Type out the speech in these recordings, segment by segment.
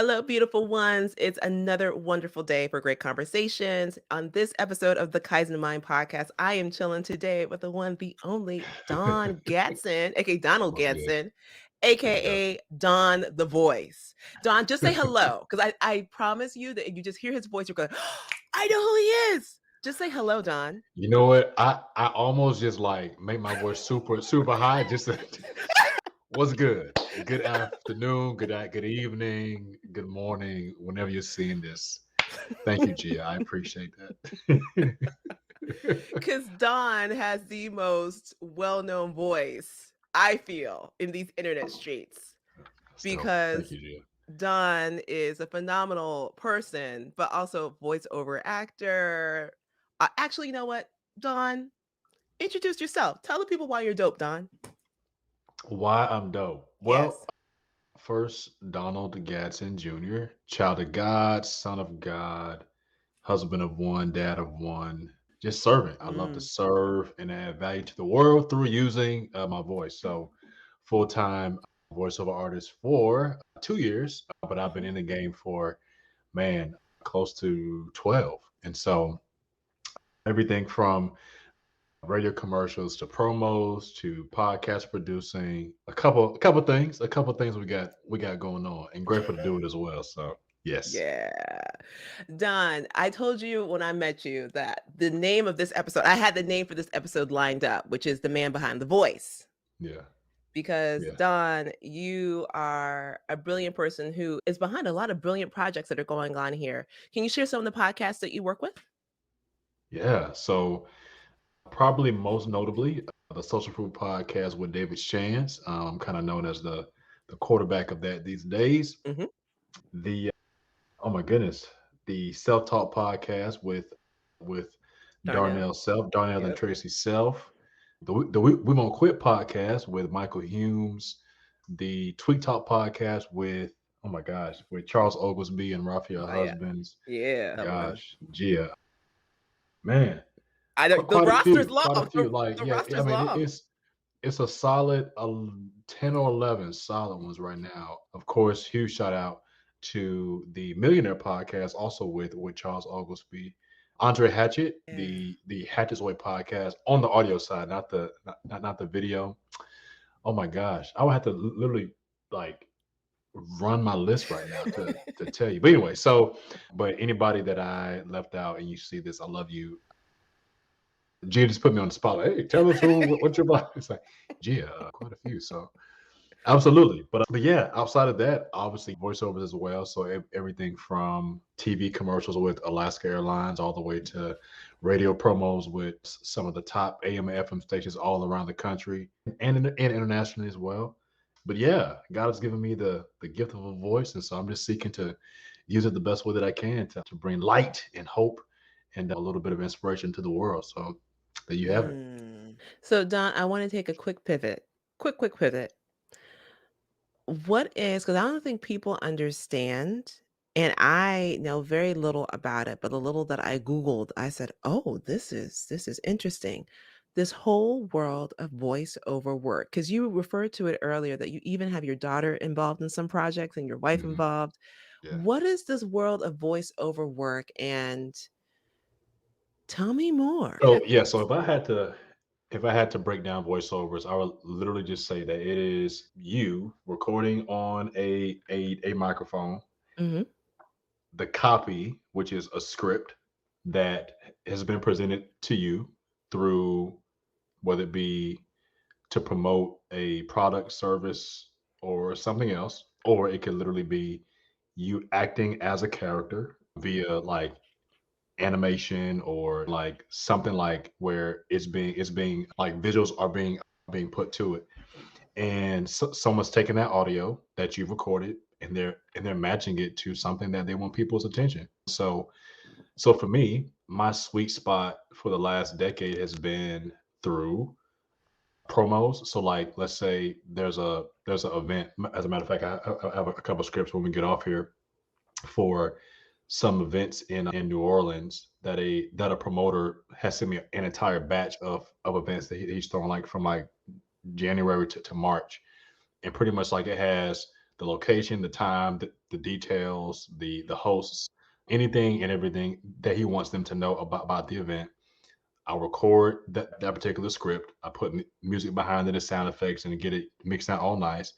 Hello, beautiful ones. It's another wonderful day for great conversations. On this episode of the Kaizen Mind podcast, I am chilling today with the one, the only Don Gadson, aka Donald What's good? Gadson, There you go. aka Don the Voice. Don, just say hello, because I promise you that if you just hear his voice, you're going, I know who he is. Just say hello, Don. You know what? I almost just like make my voice super high. Just to, what's good? Good afternoon, good evening, good morning. Whenever you're seeing this, thank you, Gia. I appreciate that. Because Don has the most well known voice, I feel, in these internet streets. That's dope. Thank Because you, Gia. Don is a phenomenal person, but also voiceover actor. Actually, you know what, Don? Introduce yourself. Tell the people why you're dope, Don. Why I'm dope? Well, Yes. first, Donald Gadson Jr., child of God, son of God, husband of one, dad of one, just servant. I love to Mm. serve and add value to the world through using my voice. So, full time voiceover artist for 2 years, but I've been Mhm. in the game for, man, close to 12. And so, everything from radio commercials to promos to podcast producing, a couple things we got going on, and grateful to do it as well. So, yes. Yeah. Don, I told you when I met you that the name of this episode, I had the name for this episode lined up, which is The Man Behind the Voice. Yeah. Because Yeah. Don, you are a brilliant person who is behind a lot of brilliant projects that are going on here. Can you share some of the podcasts that you work with? Yeah. So, probably most notably, the Social Proof podcast with David Shands, kind of known as the quarterback of that these days. Hmm. The Oh my goodness, the Self Talk podcast with Darnell. Darnell and Yep. Tracy Self. The We Won't Quit podcast with Michael Humes. The Tweak Talk podcast with, oh my gosh, with Charles Oglesby and Raphael Oh, yeah. Husbands. Yeah. That one. Gosh, Gia, man, I know the quite a roster's few, long. quite a few. Like, The yeah, I roster's mean, long. it's a solid 10 or 11 solid ones right now. Of course, huge shout out to the Millionaire podcast, also with Charles Oglesby, Andre Hatchett, Yeah. the Hatchett's Way podcast on the audio side, not the video. Oh my gosh, I would have to literally like run my list right now to tell you. But anyway, so but anybody that I left out and you see this, I love you. Gia just put me on the spotlight. Hey, tell us what's your blog. It's like, Gia, quite a few. So absolutely, but yeah, outside of that, obviously voiceovers as well. So everything from TV commercials with Alaska Airlines all the way to radio promos with some of the top AM and FM stations all around the country and internationally as well. But yeah, God has given me the gift of a voice, and so I'm just seeking to use it the best way that I can to bring light and hope and a little bit of inspiration to the world. So there you have it. So, Don, I want to take a quick pivot. Quick pivot. What is, because I don't think people understand, and I know very little about it, but the little that I Googled, I said, oh, this is interesting. This whole world of voiceover work, because you referred to it earlier that you even have your daughter involved in some projects and your wife Mhm. involved. Yeah. What is this world of voiceover work? And tell me more. So yeah, so if I had to break down voiceovers, I would literally just say that it is you recording on a microphone, Hmm. the copy, which is a script that has been presented to you through whether it be to promote a product, service, or something else, or it could literally be you acting as a character via like animation or like something like where it's being like visuals are being put to it, and someone's taking that audio that you've recorded and they're matching it to something that they want people's attention. So for me, my sweet spot for the last decade has been through promos. So like let's say there's an event. As a matter of fact, I have a couple of scripts when we get off here for some events in New Orleans that a promoter has sent me an entire batch of events that he's throwing like from like January to March, and pretty much like it has the location, the time, the details, the hosts, anything and everything that he wants them to know about the event. I'll record that particular script. I put music behind it, the sound effects, and get it mixed out all nice.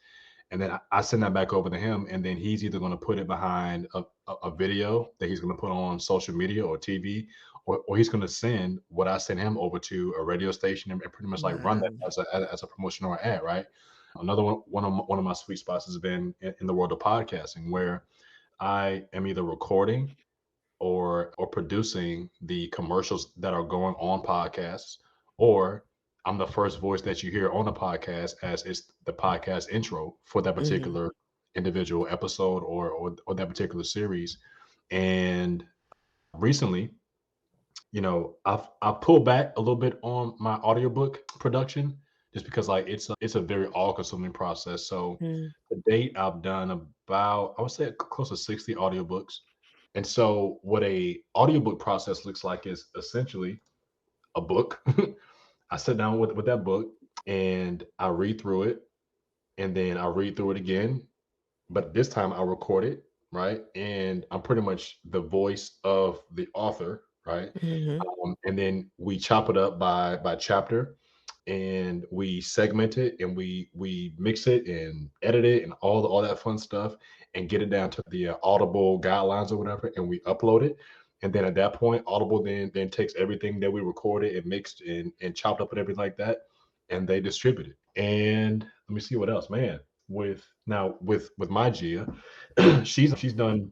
And then I send that back over to him, and then he's either going to put it behind a video that he's going to put on social media or TV, or he's going to send what I send him over to a radio station and pretty much like run that Wow. as a promotion or ad, right? Another one of my sweet spots has been in the world of podcasting, where I am either recording or producing the commercials that are going on podcasts, or I'm the first voice that you hear on the podcast as it's the podcast intro for that Mhm. particular individual episode or that particular series. And recently, I've pulled back a little bit on my audiobook production just because like it's a very all consuming process. So Mm. to date, I've done about, I would say, close to 60 audiobooks. And so what a audiobook process looks like is essentially a book. I sit down with that book and I read through it, and then I read through it again, but this time I record it, right? And I'm pretty much the voice of the author, right? Mhm. And then we chop it up by chapter, and we segment it, and we mix it and edit it and all that fun stuff, and get it down to the Audible guidelines or whatever, and we upload it. And then at that point, Audible then takes everything that we recorded and mixed and chopped up and everything like that, and they distribute it. And let me see what else, man. With my Gia, she's done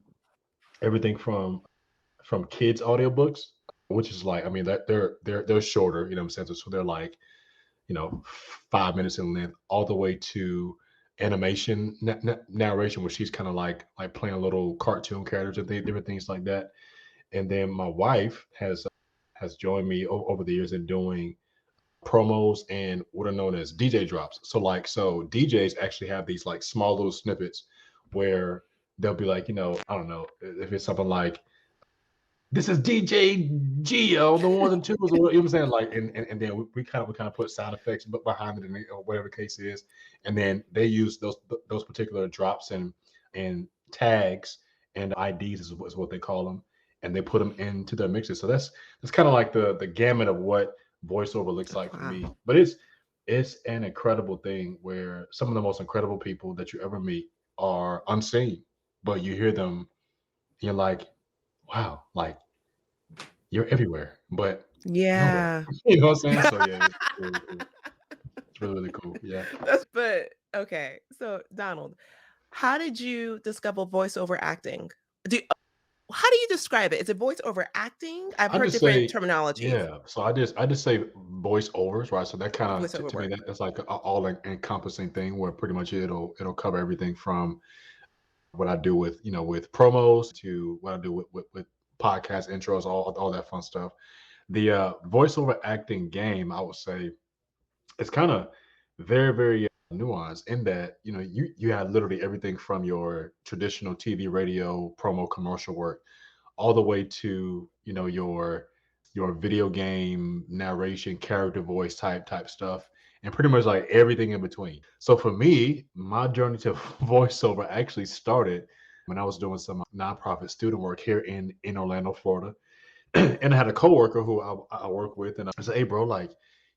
everything from kids audiobooks, which is like, I mean, that they're shorter, you know what I'm saying? So they're like, 5 minutes in length, all the way to animation narration, where she's kind of like playing little cartoon characters and different things like that. And then my wife has joined me over the years in doing promos and what are known as DJ drops. So DJs actually have these like small little snippets where they'll be like, I don't know if it's something like, this is DJ Geo, the ones and twos, or you know what I'm saying? Like, and then we kind of put sound effects but behind it, or whatever the case is, and then they use those particular drops and tags and IDs is what they call them, and they put them into their mixes. So that's kind of like the gamut of what voiceover looks like for Wow. me. But it's an incredible thing where some of the most incredible people that you ever meet are unseen, but you hear them, you're like, wow, like you're everywhere, but nowhere. Yeah. You know what I'm saying? So yeah, it's really cool. It's really, really cool. Yeah. But okay. So, Donald, how did you discover voiceover acting? Do How do you describe it? Is it voiceover acting? I've I heard just different say, terminologies. yeah. So I just say voiceovers, right? So that kind of Voiceover to me work. that's like a all encompassing thing where pretty much it'll cover everything from what I do with promos to what I do with podcast intros, all that fun stuff. The voiceover acting game, I would say, it's kind of very, very nuanced in that you have literally everything from your traditional TV, radio, promo, commercial work, all the way to your video game narration, character voice type stuff, and pretty much like everything in between. So for me, my journey to voiceover actually started when I was doing some nonprofit student work here in Orlando, Florida. And I had a coworker who I work with, and I said, "Hey, bro, like,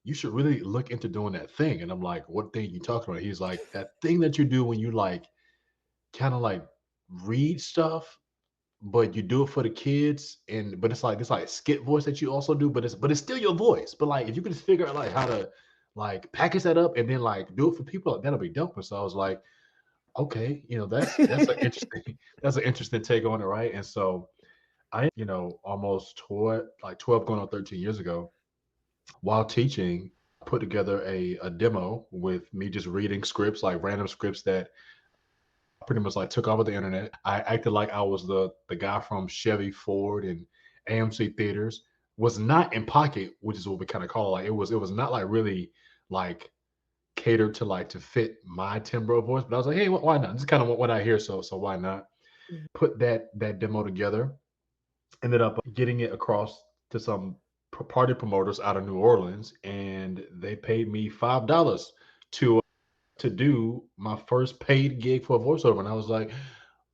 you should really look into doing that thing." And I'm like, "What thing you talking about?" He's like, "That thing that you do when you like kind of like read stuff, but you do it for the kids, and but it's like skit voice that you also do, but it's still your voice. But like, if you could just figure out like how to like package that up and then like do it for people, like, that'll be dope." And so I was like, "Okay, that's an interesting that's an interesting take on it, right?" And so almost 12 going on 13 years ago, while teaching, put together a demo with me just reading scripts, like random scripts that pretty much like took over the internet. I acted like I was the guy from Chevy, Ford, and AMC theaters. Was not in pocket, which is what we kind of call it. Like it was not like really like catered to like to fit my timbre of voice. But I was like, hey, why not? This is kind of what I hear, so why not? Mhm. Put that demo together. Ended up getting it across to some party promoters out of New Orleans, and they paid me $5 to to do my first paid gig for a voiceover, and I was like,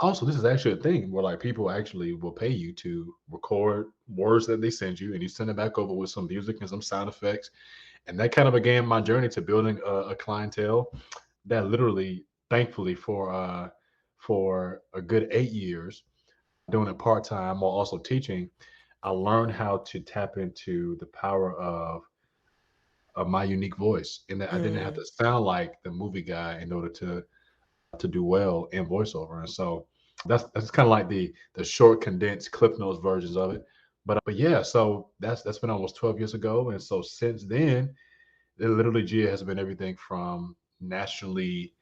also, this is actually a thing where like people actually will pay you to record words that they send you, and you send it back over with some music and some sound effects, and that kind of began my journey to building a clientele that literally, thankfully, for a good 8 years doing it part time while also teaching, I learned how to tap into the power of my unique voice, and that I didn't have Mm. to sound like the movie guy in order to do well in voiceover. And so that's kind of like the short, condensed Cliff Notes versions of it. But yeah, so that's been almost 12 years ago, and so since then, it literally Gia has been everything from nationally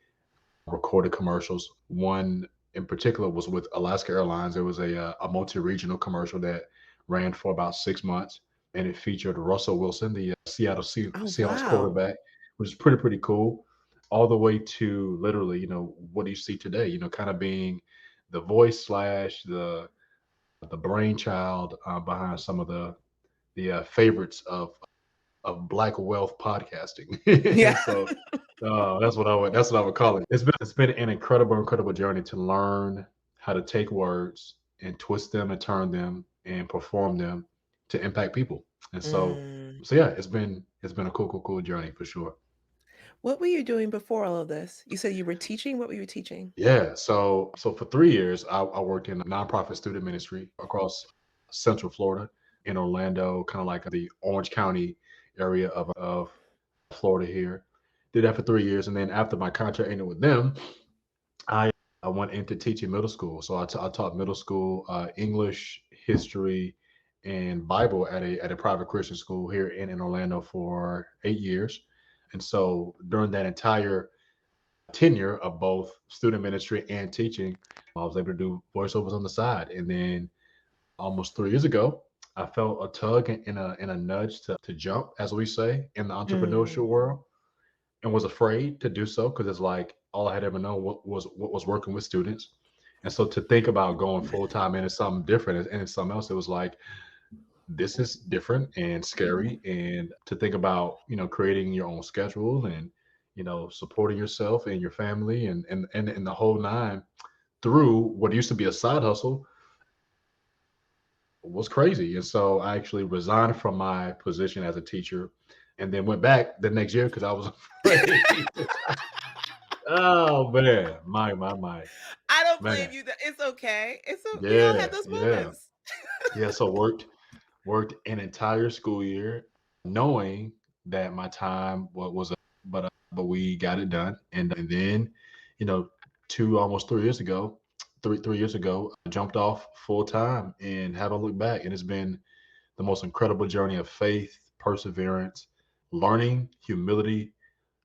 recorded commercials. One in particular was with Alaska Airlines. There was a multi-regional commercial that ran for about 6 months, and it featured Russell Wilson, the Oh, Seattle's wow. quarterback, which is pretty cool. All the way to literally, what do you see today? Kind of being the voice slash the brainchild behind some of the favorites of Black wealth podcasting. Yeah. And so that's what I would call it. It's been an incredible journey to learn how to take words and twist them and turn them and perform them to impact people. And so Mm. so yeah, it's been a cool journey for sure. What were you doing before all of this? You said you were teaching? What were you teaching? Yeah. So for 3 years, I worked in a nonprofit student ministry across Central Florida in Orlando, kind of like the Orange County area of Florida here. Did that for 3 years, and then after my contract ended with them, I I went into teaching middle school. So I taught middle school English, history, and Bible at a private Christian school here in Orlando for 8 years. And so during that entire tenure of both student ministry and teaching, I was able to do voiceovers on the side. And then almost 3 years ago, I felt a tug and a nudge to jump, as we say, in the entrepreneurship Mm. world, and was afraid to do so because it's like all I had ever known what was working with students. And so to think about going full time into something different and it's something else, it was like this is different and scary. And to think about creating your own schedule and supporting yourself and your family and the whole nine through what used to be a side hustle was crazy. And so I actually resigned from my position as a teacher and then went back the next year because I was afraid. Oh man, my I don't blame man. you. It's okay. We all have Yeah, those yeah, moments. yeah. So worked an entire school year, knowing that my time was up, but we got it done, and then, you know, 2 almost 3 years ago, 3 years ago, I jumped off full time and haven't looked back, and it's been the most incredible journey of faith, perseverance, learning, humility,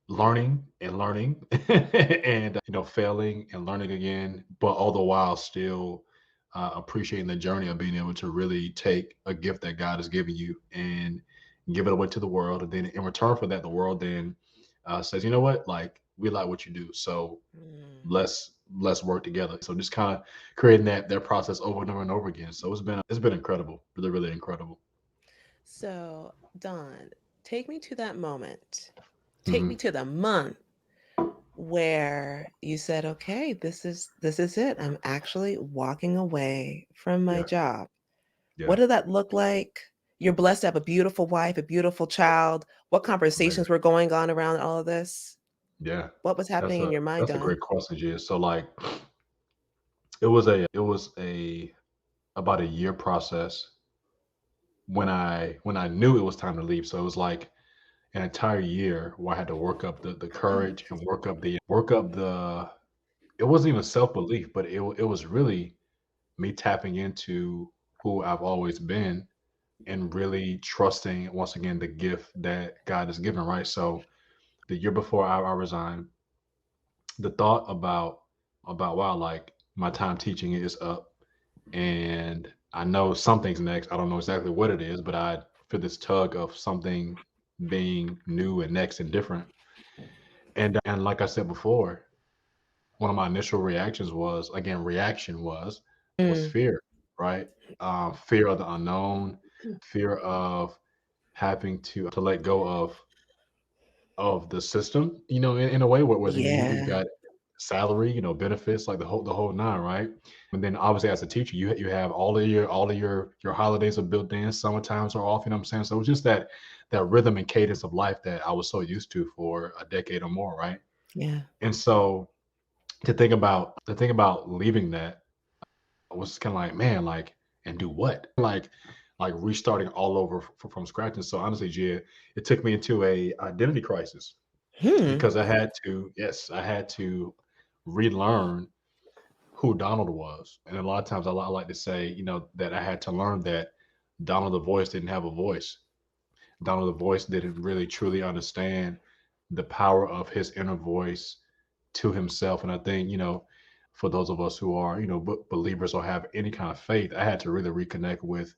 learning and learning and failing and learning again, but all the while still appreciating the journey of being able to really take a gift that God has given you and give it away to the world, and then in return for that the world then says, you know what, like, we like what you do, so Mm. let's work together. So just kind of creating that process over and over and over again. So it's been incredible, really incredible. So, Don, take me to that moment. Take me Hmm. to the month where you said, "Okay, this is it. I'm actually walking away from my Yeah, job." What yeah, did that look like? You're blessed to have a beautiful wife, a beautiful child. What amazing. conversations were going on around all of this? Yeah, What was that's happening in a your mind, that's a Don? great question, Gia. So like it was a about a year process when I knew it was time to leave. So it was like an entire year where I had to work up the courage and work up the it wasn't even self-belief, but it was really me tapping into who I've always been and really trusting once again the gift that God has given, right? So the year before I resigned, the thought about wow, like my time teaching is up and I know something's next. I don't know exactly what it is, but I feel this tug of something being new and next and different. And like I said before, one of my initial reactions was again reaction was Mm. fear, right? Fear of the unknown, fear of having to let go of the system, in a way, whether you've Yeah. got salary, benefits, like the whole nine, right? And then obviously as a teacher, you have all of your holidays are built in, summer times are off, you know what I'm saying? So it's just that rhythm and cadence of life that I was so used to for a decade or more, right? Yeah. And so to think about leaving that was kind of like, man, like, and do what? Like restarting all over from scratch. And so honestly, Gia, it took me into a identity crisis Hmm. because I had to relearn who Donald was. And a lot of times I like to say, that I had to learn that Donald the voice didn't have a voice. Donald the voice didn't really truly understand the power of his inner voice to himself. And I think, for those of us who are, believers or have any kind of faith, I had to really reconnect with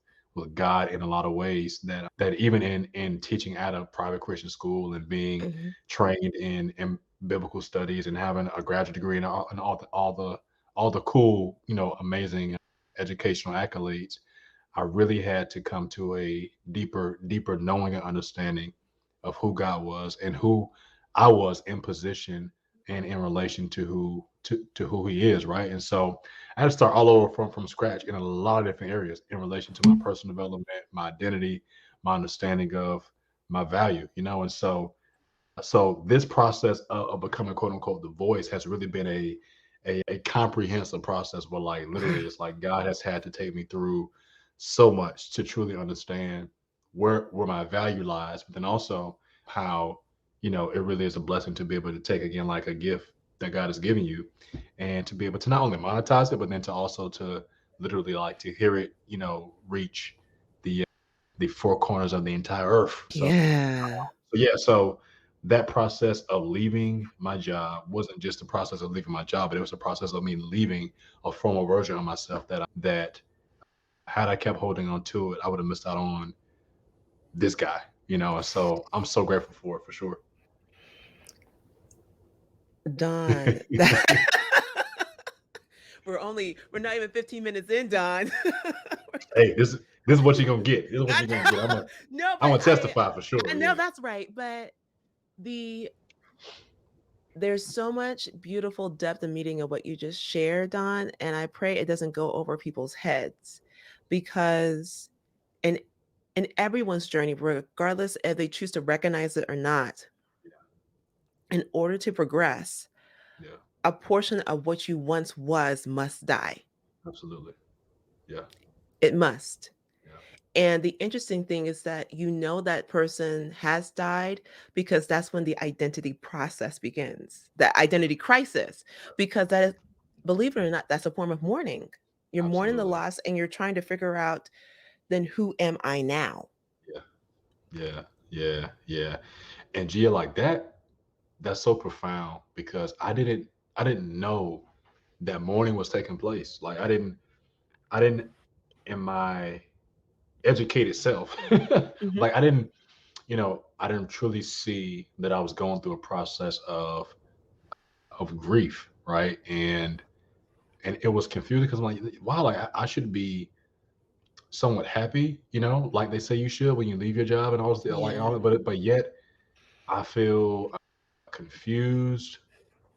God in a lot of ways that even in teaching at a private Christian school and being Mhm. trained in biblical studies and having a graduate degree and all the cool, amazing educational accolades, I really had to come to a deeper knowing and understanding of who God was and who I was in position and in relation to who He is, right? And so I had to start all over from scratch in a lot of different areas in relation to my personal development, my identity, my understanding of my value, and so this process of becoming quote unquote the voice has really been a comprehensive process where like literally Wow. it's like God has had to take me through so much to truly understand where my value lies, but then also how it really is a blessing to be able to take again like a gift that God has given you and to be able to not only monetize it, but then to also to literally like to hear it, reach the four corners of the entire earth. Yeah. So yeah, so that process of leaving my job wasn't just the process of leaving my job, but it was a process of me leaving a former version of myself that had I kept holding on to it, I would have missed out on this guy, So I'm so grateful for it for sure. Don, we're not even 15 minutes in, Don. Hey, this is what you're gonna get. This is what I you're gonna get. I'm know. gonna No, I'm but gonna testify for I sure. know Yeah. that's right, but the there's so much beautiful depth and meaning of what you just shared, Don, and I pray it doesn't go over people's heads because in in everyone's journey, regardless if they choose to recognize it or not, in order to progress, Yeah. a portion of what you once was must die. Absolutely. Yeah. It must. Yeah. And the interesting thing is that you know that person has died because that's when the identity process begins, the identity crisis, because that is, believe it or not, that's a form of mourning. You're mourning the Absolutely. loss and you're trying to figure out, then who am I now? Yeah. Yeah. Yeah. Yeah. And Gia, like that's so profound because I didn't know that mourning was taking place. Like I didn't in my educated self, Mhm. like I didn't truly see that I was going through a process of grief, right? And it was confusing because I'm like, wow, like I should be somewhat happy, like they say you should when you leave your job and all this, like all Yeah. that, but yet I feel confused.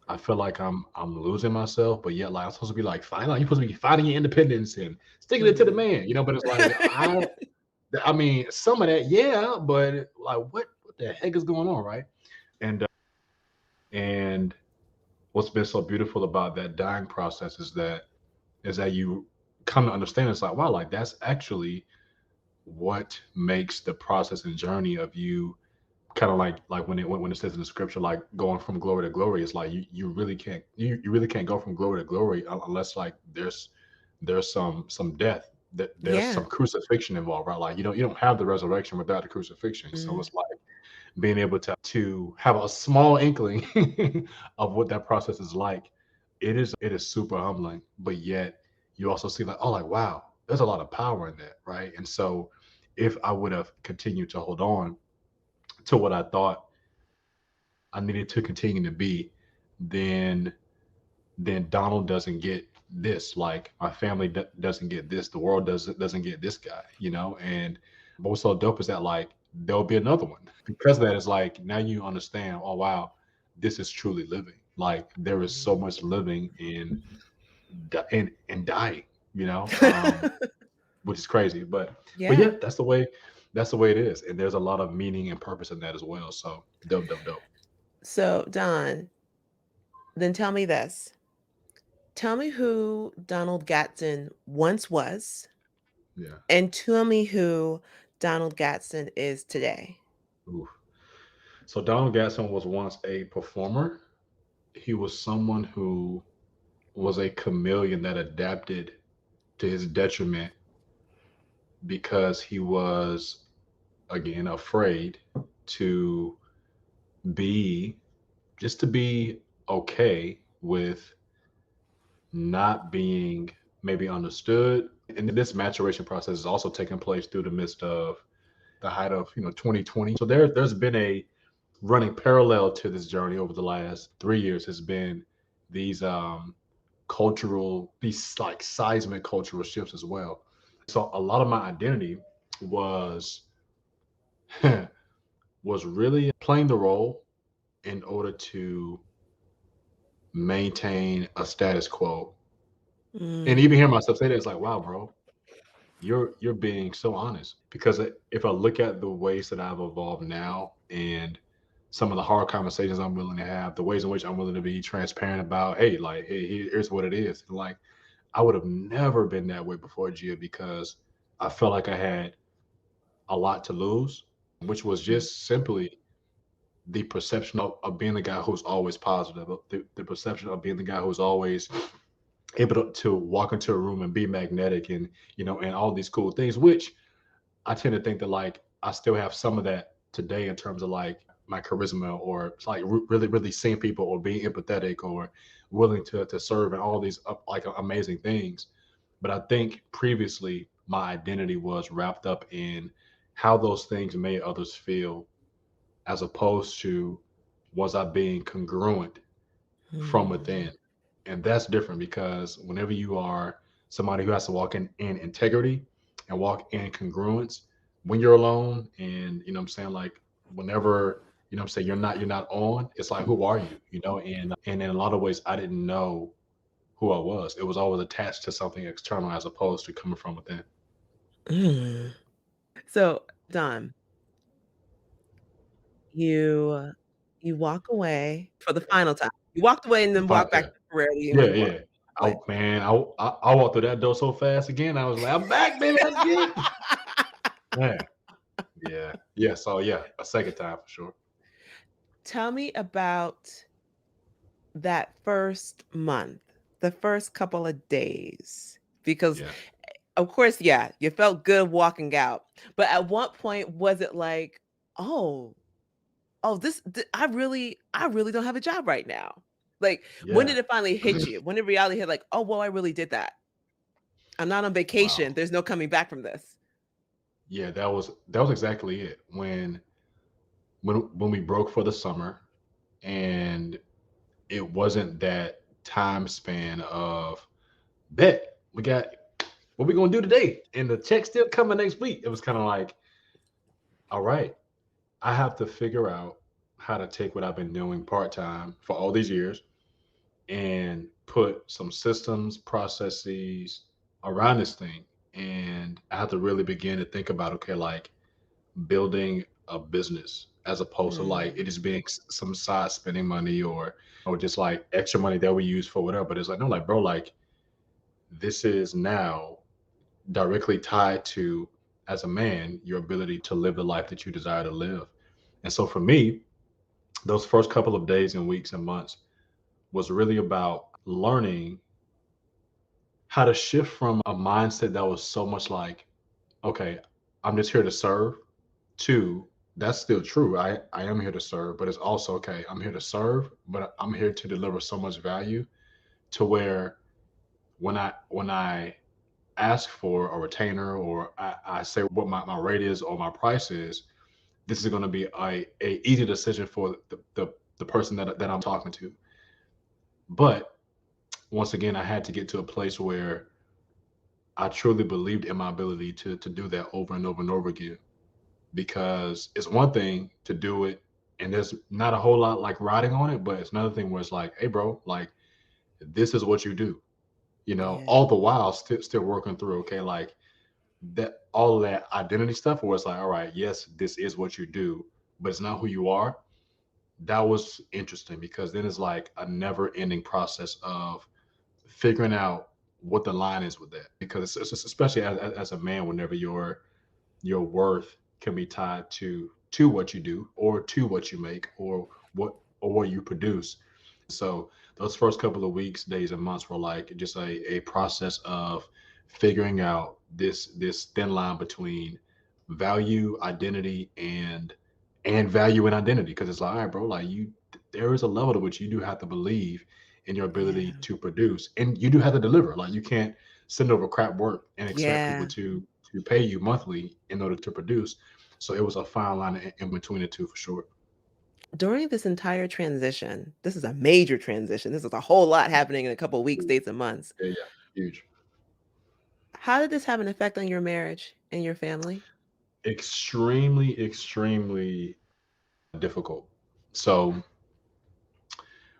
I feel like I'm losing myself, but yet like I'm supposed to be like fine. Like, you're supposed to be finding your independence and sticking it to the Mhm. man, But it's like I mean, some of that, yeah, but like what the heck is going on, right? And what's been so beautiful about that dying process is that you come to understand it's like wow, like that's actually what makes the process and journey of you kind of like when it says in the scripture like going from glory to glory. It's like you really can't go from glory to glory unless like there's some death, that there's Yeah. some crucifixion involved, right? Like you don't have the resurrection without the crucifixion. So Mm. it's like being able to have a small inkling of what that process is like. It is super humbling, but yet you also see like, oh, like wow, there's a lot of power in that, right? And so if I would have continued to hold on to what I thought I needed to continue to be, then Donald doesn't get this. Like my family doesn't get this. The world doesn't get this guy. And but what's so dope is that like there'll be another one. Because of that, it's like now you understand, oh wow, this is truly living. Like there is so much living in dying, you know, which is crazy. But Yeah. yeah, that's the way it is. And there's a lot of meaning and purpose in that as well. So dope, dope, dope. So, Don, then tell me this. Tell me who Donald Gadson once was, Yeah. and tell me who Donald Gadson is today. Oof. So Donald Gadson was once a performer. He was someone who was a chameleon that adapted to his detriment because he was again afraid to be to be okay with not being maybe understood. And this maturation process is also taking place through the midst of the height of 2020. So there's been a running parallel to this journey over the last 3 years has been these these like seismic cultural shifts as well. So a lot of my identity was was really playing the role in order to maintain a status quo. And even hear Mm, myself say that, it's like, wow, bro, you're being so honest. Because if I look at the ways that I've evolved now and some of the hard conversations I'm willing to have, the ways in which I'm willing to be transparent about, hey, like, hey, here's what it is. Like, I would have never been that way before Gia because I felt like I had a lot to lose, which was mm, just simply the perception of being the guy who's always positive, the perception of being the guy who's always able to walk into a room and be magnetic and and all these cool things, which I tend to think that like I still have some of that today in terms of like my charisma or like really really seeing people or being empathetic or willing to serve and all these like amazing things. But I think previously my identity was wrapped up in how those things made others feel as opposed to was I being congruent from mm, within. And that's different because whenever you are somebody who has to walk in integrity and walk in congruence when you're alone and what I'm saying, like whenever what I'm saying you're not on, it's like who are you? And in a lot of ways I didn't know who I was. It was always attached to something external as opposed to coming from within. mm. So, Don, you you walk away for the final time. You walked away and The then fun, walked back yeah. temporarily, and Yeah, you walked yeah. away. I walked through that door so fast again. I was like, I'm back, baby. Let's get it. Man. Yeah. Yeah. So yeah, a second time for sure. Tell me about that first month, the first couple of days, because, Yeah. of course, yeah, you felt good walking out, but at what point was it like, "Oh, oh, I really don't have a job right now." Like, when Yeah. did it finally hit you? When did reality hit like, "Oh, well, I really did that. I'm not on Wow. vacation. There's no coming back from this." Yeah, that was exactly it. When we broke for the summer and it wasn't that time span of bet we got what we gonna do today and the check still coming next week. It was kind of like, all right, I have to figure out how to take what I've been doing part-time for all these years and put some systems, processes around this thing. And I have to really begin to think about, okay, like building a business as opposed to like it Mm, just being some side spending money or just like extra money that we use for whatever. But it's like, no, like, bro, like this is now directly tied to, as a man, your ability to live the life that you desire to live. And so for me, those first couple of days and weeks and months was really about learning how to shift from a mindset that was so much like, okay, I'm just here to serve, to that's still true. I am here to serve, but it's also okay, I'm here to serve, but I'm here to deliver so much value to where when I ask for a retainer or I say what my rate is or my price is, this is going to be a easy decision for the person that I'm talking to. But once again, I had to get to a place where I truly believed in my ability to do that over and over and over again because it's one thing to do it and there's not a whole lot like riding on it, but it's another thing where it's like, hey, bro, like this is what you do, Yeah. all the while still working through, okay, like that, all of that identity stuff where it's like, all right, yes, this is what you do, but it's not who you are. That was interesting because then it's like a never ending process of figuring out what the line is with that because especially as a man, whenever your worth can be tied to what you do or to what you make or what you produce. So those first couple of weeks, days, and months were like just a process of figuring out this thin line between value, identity, and value and identity. Because it's like, all right, bro, like there is a level to which you do have to believe in your ability Yeah. to produce, and you do have to deliver. Like you can't send over crap work and expect people Yeah. to pay you monthly in order to produce. So it was a fine line in between the two for sure. During this entire transition, this is a major transition. This is a whole lot happening in a couple weeks, days, and months. Yeah, yeah, huge. How did this have an effect on your marriage and your family? Extremely, extremely difficult. So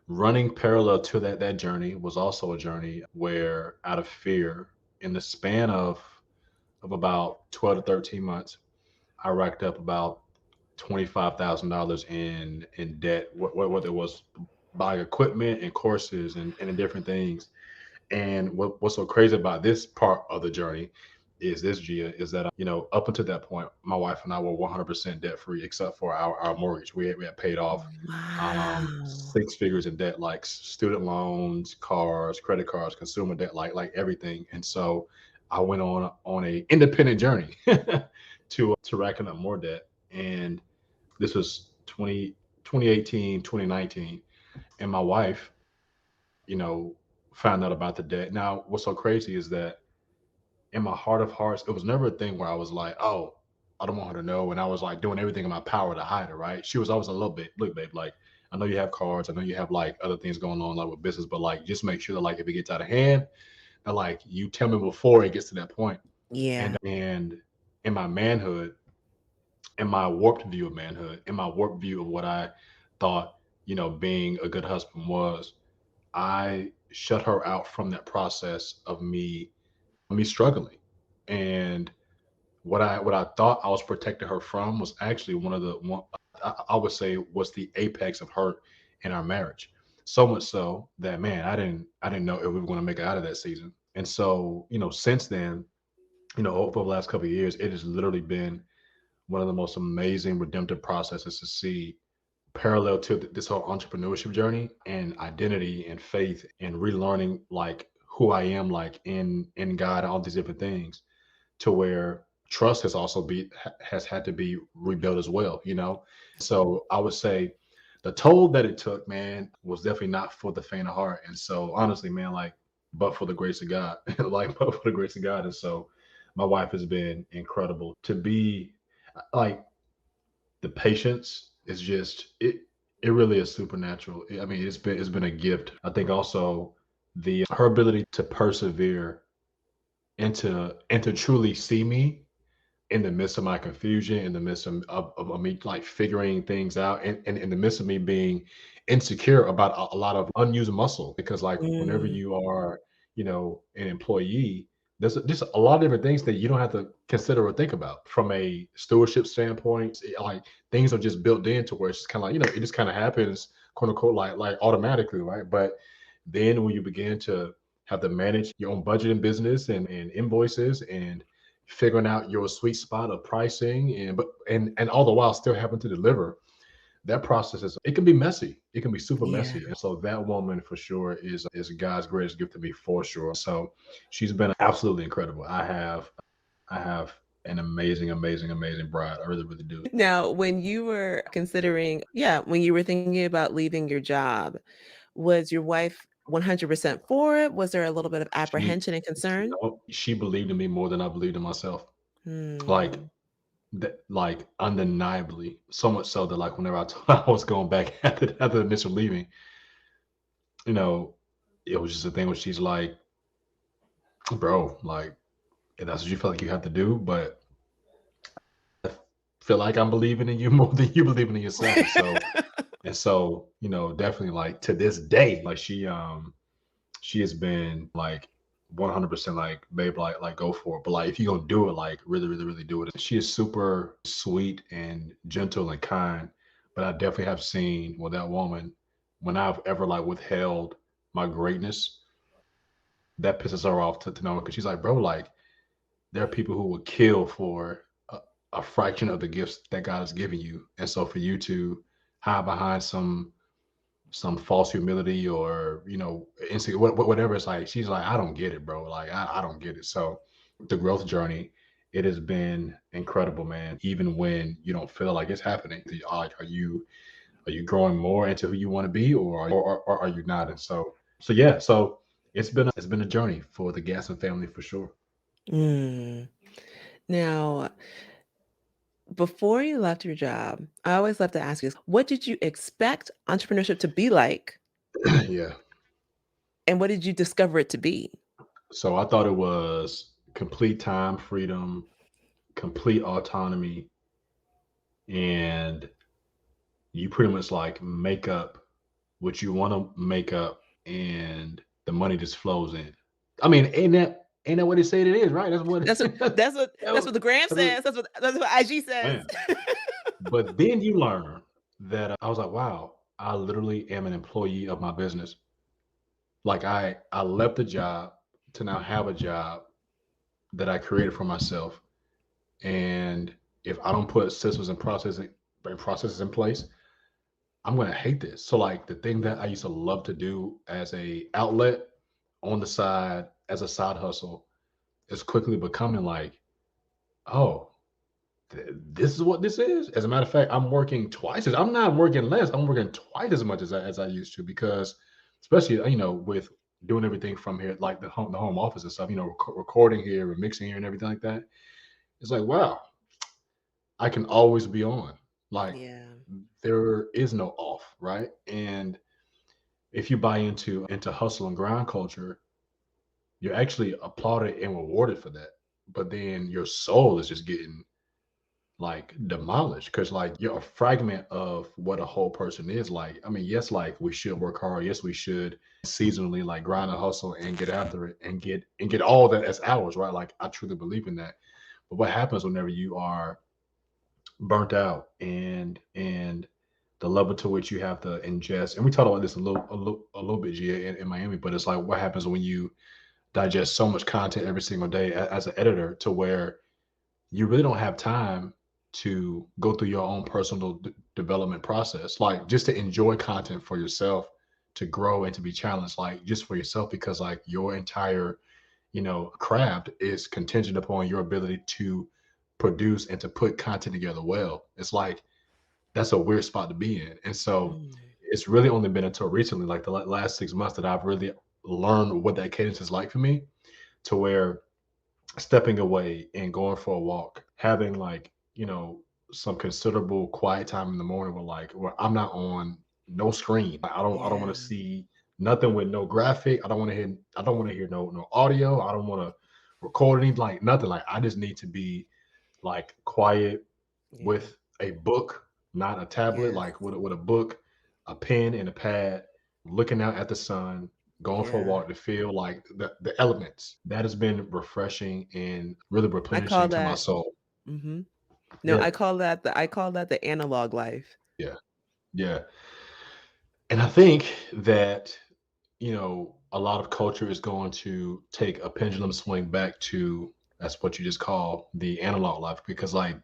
running parallel to that journey was also a journey where out of fear, in the span of about 12 to 13 months, I racked up about $25,000 in debt, whether it was buying equipment and courses and different things. And what's so crazy about this part of the journey is this, Gia, is that up until that point, my wife and I were 100% debt free, except for our mortgage. We had paid off Wow. 6 figures in debt, like student loans, cars, credit cards, consumer debt, like everything. And so I went on a independent journey to racking up more debt. And this was 2018, 2019, and my wife, you know, found out about the debt. Now, what's so crazy is that in my heart of hearts, it was never a thing where I was like, oh, I don't want her to know. And I was like doing everything in my power to hide it, right? She was always a little bit, look, babe, like, I know you have cards. I know you have like other things going on, like with business, but like, just make sure that like if it gets out of hand, that like you tell me before it gets to that point. Yeah. And in my manhood, in my warped view of manhood, in my warped view of what I thought, being a good husband was, I shut her out from that process of me struggling. And what I thought I was protecting her from was actually one of the one I would say was the apex of hurt in our marriage. So much so that, man, I didn't know if we were going to make it out of that season. And so, since then, over the last couple of years, it has literally been one of the most amazing redemptive processes to see parallel to this whole entrepreneurship journey and identity and faith and relearning like who I am like in God and all these different things, to where trust has had to be rebuilt as well. So I would say the toll that it took, man, was definitely not for the faint of heart. And so honestly, man, like, but for the grace of God, like, but for the grace of God. And so my wife has been incredible to be like, the patience is just it really is supernatural. I mean, it's been a gift. I think also the her ability to persevere and to truly see me in the midst of my confusion, in the midst of me like figuring things out, and in the midst of me being insecure about a lot of unused muscle. Because like whenever Mm, you are, an employee, there's just a lot of different things that you don't have to consider or think about from a stewardship standpoint. Like things are just built into where it's kind of like, it just kind of happens, quote unquote, like automatically, right? But then when you begin to have to manage your own budget in business and invoices and figuring out your sweet spot of pricing and all the while still having to deliver, that process it can be messy, it can be super yeah. messy. And so that woman for sure is God's greatest gift to me for sure. So she's been absolutely incredible. I have an amazing, amazing, amazing bride. I really, really do. Now, when you were considering yeah, when you were thinking about leaving your job, was your wife 100% for it? Was there a little bit of she apprehension and concern? she believed in me more than I believed in myself, like Hmm. that, like undeniably, so much so that like whenever I told her I was going back after the initial leaving, you know, it was just a thing where she's like, bro, like if that's what you feel like you have to do, but feel like I'm believing in you more than you believing in yourself. And so, definitely like to this day, like she has been like 100% like, babe, like go for it. But like if you're gonna do it, like really, really, really do it. She is super sweet and gentle and kind. But I definitely have seen with that woman, when I've ever like withheld my greatness, that pisses her off to know, because she's like, bro, like there are people who would kill for a fraction of the gifts that God has given you. And so for you to hide behind some false humility, or insecure, whatever, it's like she's like, I don't get it, bro. Like I don't get it. So the growth journey, it has been incredible, man. Even when you don't feel like it's happening, are you growing more into who you want to be, or are you not? And so yeah, so it's been a journey for the Gasson family for sure. Mm. Now, before you left your job, I always love to ask you, what did you expect entrepreneurship to be like, Yeah. and what did you discover it to be? So I thought it was complete time freedom, complete autonomy, and you pretty much like make up what you want to make up, and the money just flows in. I mean, ain't that what they say it is, right? That's what That's what that's what that's that what the gram was- says. That's what IG says. man. But then you learn that I was like, wow, I literally am an employee of my business. Like I left the job to now have a job that I created for myself. And if I don't put systems and processes in place, I'm gonna hate this. So like the thing that I used to love to do as a outlet on the side, as a side hustle, is quickly becoming like, oh, this is what this is. As a matter of fact, I'm not working less. I'm working twice as much as I used to, because especially with doing everything from here, like the home office and stuff, recording here and mixing here and everything like that. It's like, wow, I can always be on. Like Yeah. there is no off, right? And if you buy into hustle and grind culture, you're actually applauded and rewarded for that. But then your soul is just getting like demolished, because like you're a fragment of what a whole person is. Like, I mean, yes, like we should work hard. Yes, we should seasonally like grind and hustle and get after it and get all that as ours, right? Like I truly believe in that. But what happens whenever you are burnt out, and the level to which you have to ingest, and we talked about this a little bit, Gia, in Miami, but it's like what happens when you digest so much content every single day as an editor, to where you really don't have time to go through your own personal development process, like just to enjoy content for yourself, to grow and to be challenged, like just for yourself, because like your entire craft is contingent upon your ability to produce and to put content together well. It's like that's a weird spot to be in. And so Mm. it's really only been until recently, like the last 6 months, that I've really learned what that cadence is like for me, to where stepping away and going for a walk, having like, some considerable quiet time in the morning, where I'm not on no screen. I don't want Yeah. to see nothing with no graphic. I don't want to hear no audio. I don't want to record anything, like nothing. Like I just need to be like quiet Yeah. with a book, not a tablet, Yes. like with a book, a pen and a pad, looking out at the sun, going for a Yeah. walk, to feel like the elements. That has been refreshing and really I call replenishing to my that soul. mhm. No, Yeah, I call that the analog life. yeah, yeah. And I think that, a lot of culture is going to take a pendulum swing back to, that's what you just call the analog life, because like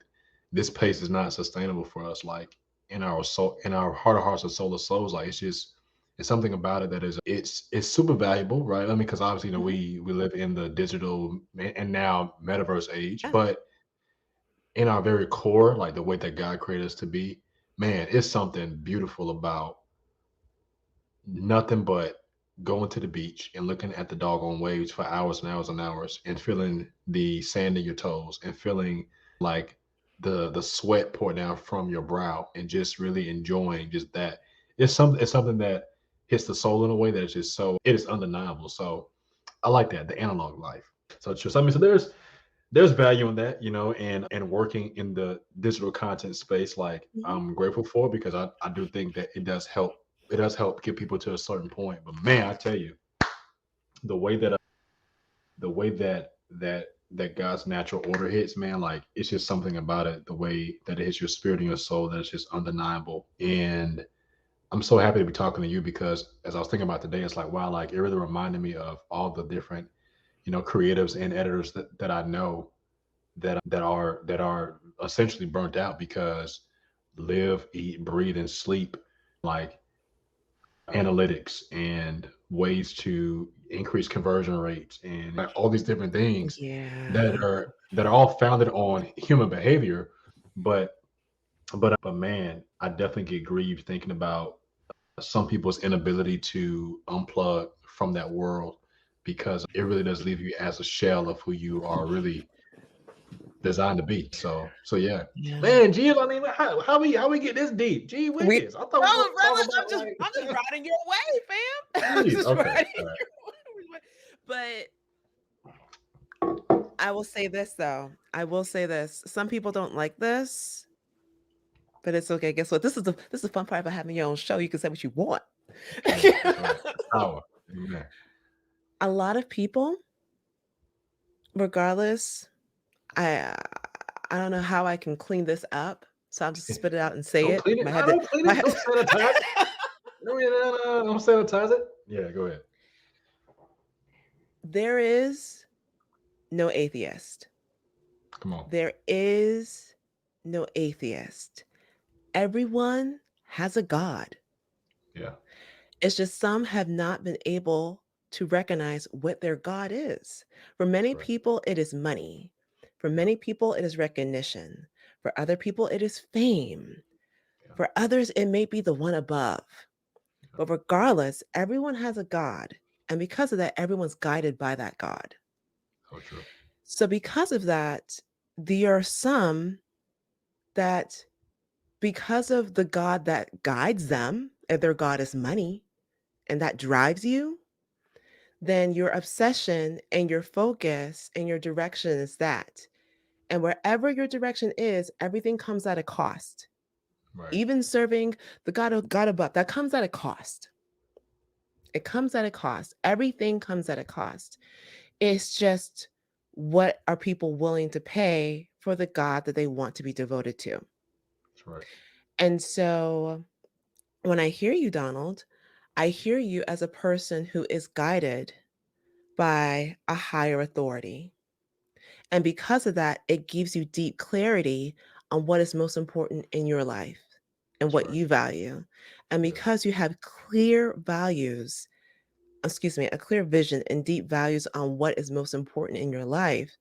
this pace is not sustainable for us. Like in our soul, in our heart of hearts and soul of souls, like it's something about it that is it's super valuable, right? I mean, because obviously, Mhm. we live in the digital and now metaverse age, Yeah. but in our very core, like the way that God created us to be, man, it's something beautiful about nothing but going to the beach and looking at the doggone waves for hours and hours and hours, and feeling the sand in your toes, and feeling like the sweat pour down from your brow, and just really enjoying just that. It's something that hits the soul in a way that is just so, it is undeniable. So I like that, the analog life. So just, I mean, so there's value in that, and working in the digital content space, like Mhm. I'm grateful for because I do think that it does help get people to a certain point. But man, I tell you, the way that that God's natural order hits, man, like it's just something about it, the way that it hits your spirit and your soul, that it's just undeniable. And I'm so happy to be talking to you because as I was thinking about today, it's like wow, like it really reminded me of all the different, creatives and editors that I know that are essentially burnt out because live, eat, breathe, and sleep like analytics and ways to increase conversion rates and like all these different things Yeah. that are all founded on human behavior. But man, I definitely get grieved thinking about some people's inability to unplug from that world because it really does leave you as a shell of who you are really designed to be. So yeah. Yeah. Man, geez, I mean, how we get this deep? Gee We whiz. I thought we were Oh, gonna talk brother, about I'm just like riding your way, fam. I'm geez, just okay. riding All right. your way. But I will say this though. I will say this. Some people don't like this, but it's okay. Guess what? This is the fun part about having your own show. You can say what you want. That's right. Power. Amen. A lot of people, regardless, I I don't know how I can clean this up, so I'll just spit it out and say Don't it. clean it. Might No, have to don't clean might it. have Don't sanitize it. No, no, no, don't sanitize it. Yeah, go ahead. There is no atheist. Come on. There is no atheist. Everyone has a God. Yeah, It's just some have not been able to recognize what their God is. For that's many right. people, it is money. For Yeah, many people, it is recognition. For other people, it is fame. yeah, For others, it may be the one above. yeah. But regardless, everyone has a God. And because of that, everyone's guided by that God. So true. So, because of that, there are some that, because of the God that guides them, if their God is money and that drives you, then your obsession and your focus and your direction is that. And wherever your direction is, everything comes at a cost. Right. Even serving the God above, that comes at a cost. It comes at a cost. Everything comes at a cost. It's just what are people willing to pay for the God that they want to be devoted to? That's right. And so when I hear you, Donald, I hear you as a person who is guided by a higher authority. And because of that, it gives you deep clarity on what is most important in your life and That's what right. you value. And Yeah. because you have clear values, excuse me, a clear vision and deep values on what is most important in your life,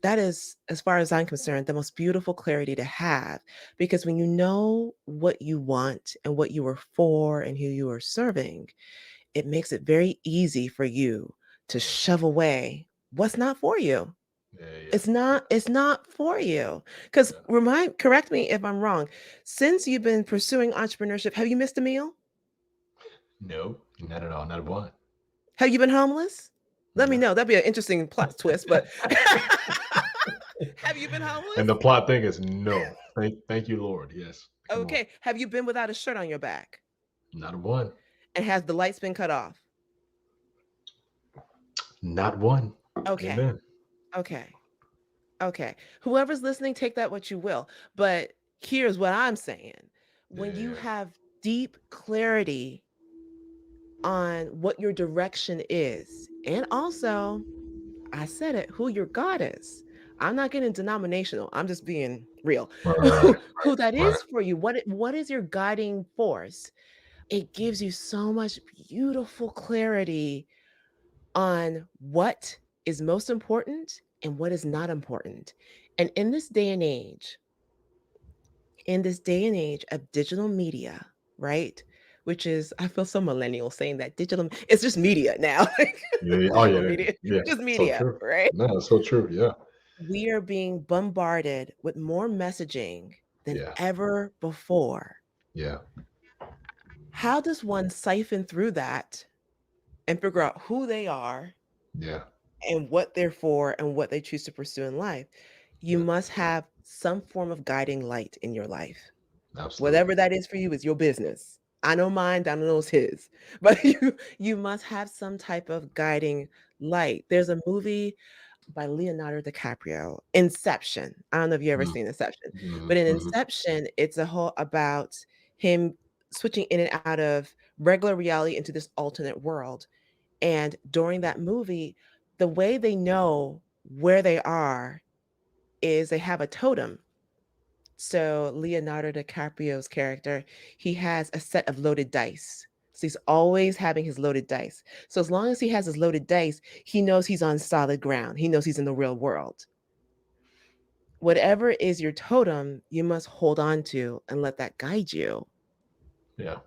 that is, as far as I'm concerned, the most beautiful clarity to have. Because when you know what you want and what you are for and who you are serving, it makes it very easy for you to Yeah. shove away what's not for you. Yeah. Yeah. It's not for you. Because Yeah. correct me if I'm wrong. Since you've been pursuing entrepreneurship, have you missed a meal? No, not at all. Not one. Have you been homeless? Let me No. know. That'd be an interesting plot twist, but have you been And the homeless? plot thing is no. Thank you, Lord. Yes. Come on. Okay. Have you been without a shirt on your back? Not one. And has the lights been cut off? Not one. Okay. Amen. Okay. Okay. Whoever's listening, take that what you will. But here's what I'm saying. When you Yeah. have deep clarity on what your direction is, and also, I said it, who your God is. I'm not getting denominational. I'm just being real. Right. Who that Right. is for you, what is your guiding force? It gives you so much beautiful clarity on what is most important and what is not important. And in this day and age of digital media, right? Which is, I feel so millennial saying that digital, it's just media now, like Yeah, yeah. Oh digital yeah. media, Yeah. just So media, true. right? No, that's so true. Yeah. We are being bombarded with more messaging than Yeah. ever before. Yeah. How does one siphon through that and figure out who they are Yeah. and what they're for and what they choose to pursue in life. You Yeah, must have some form of guiding light in your life. absolutely. Whatever that is for you is your business. I know mine, Donald knows his. But you must have some type of guiding light. There's a movie by Leonardo DiCaprio, Inception. I don't know if you ever Mm, seen Inception, mhm, but in mhm. Inception, it's a whole about him switching in and out of regular reality into this alternate world. And during that movie, the way they know where they are is they have a totem. So Leonardo DiCaprio's character, he has a set of loaded dice. So he's always having his loaded dice. So as long as he has his loaded dice, he knows he's on solid ground. He knows he's in the real world. Whatever is your totem, you must hold on to and let that guide you. Yeah, yeah.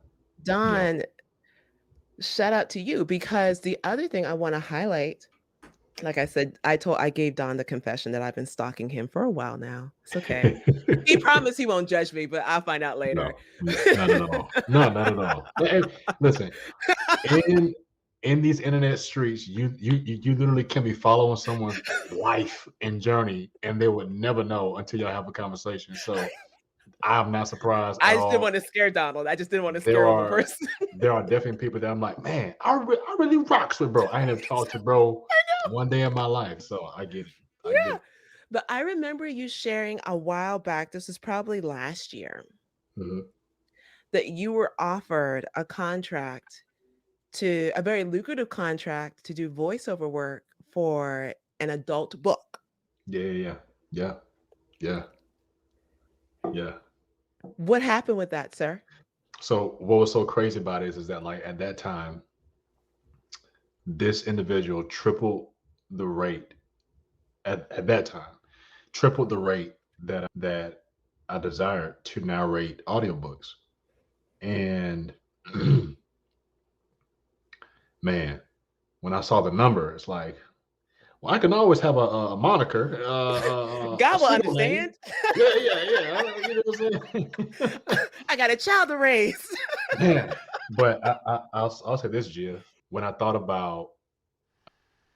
Don, shout out to you because the other thing I want to highlight, like I said, I gave Don the confession that I've been stalking him for a while now. It's okay. He promised he won't judge me, but I'll find out later. No, not at all. No, not at all. And listen, in in these internet streets, you literally can be following someone's life and journey, and they would never know until y'all have a conversation. So I'm not surprised I at just didn't all. wanna scare Donald. I just didn't wanna There scare him in are person. there are definitely people that I'm like, man, I really rocks with bro. I ain't never talked to bro I know. one day in my life, so I get it. I get Yeah. it. But I remember you sharing a while back, this was probably last year, Mhm. that you were offered a contract to a very lucrative contract to do voiceover work for an adult book. Yeah, yeah, yeah, yeah, yeah. What happened with that, sir? So what was so crazy about it is that like at that time, this individual tripled the rate at that time, tripled the rate that I desired to narrate audiobooks. And man, when I saw the number, it's like, well, I can always have a moniker, a God will pseudonym. understand. Yeah, yeah, yeah. You know what I'm saying? I got a child to raise. Man, but I'll say this, Gia. When I thought about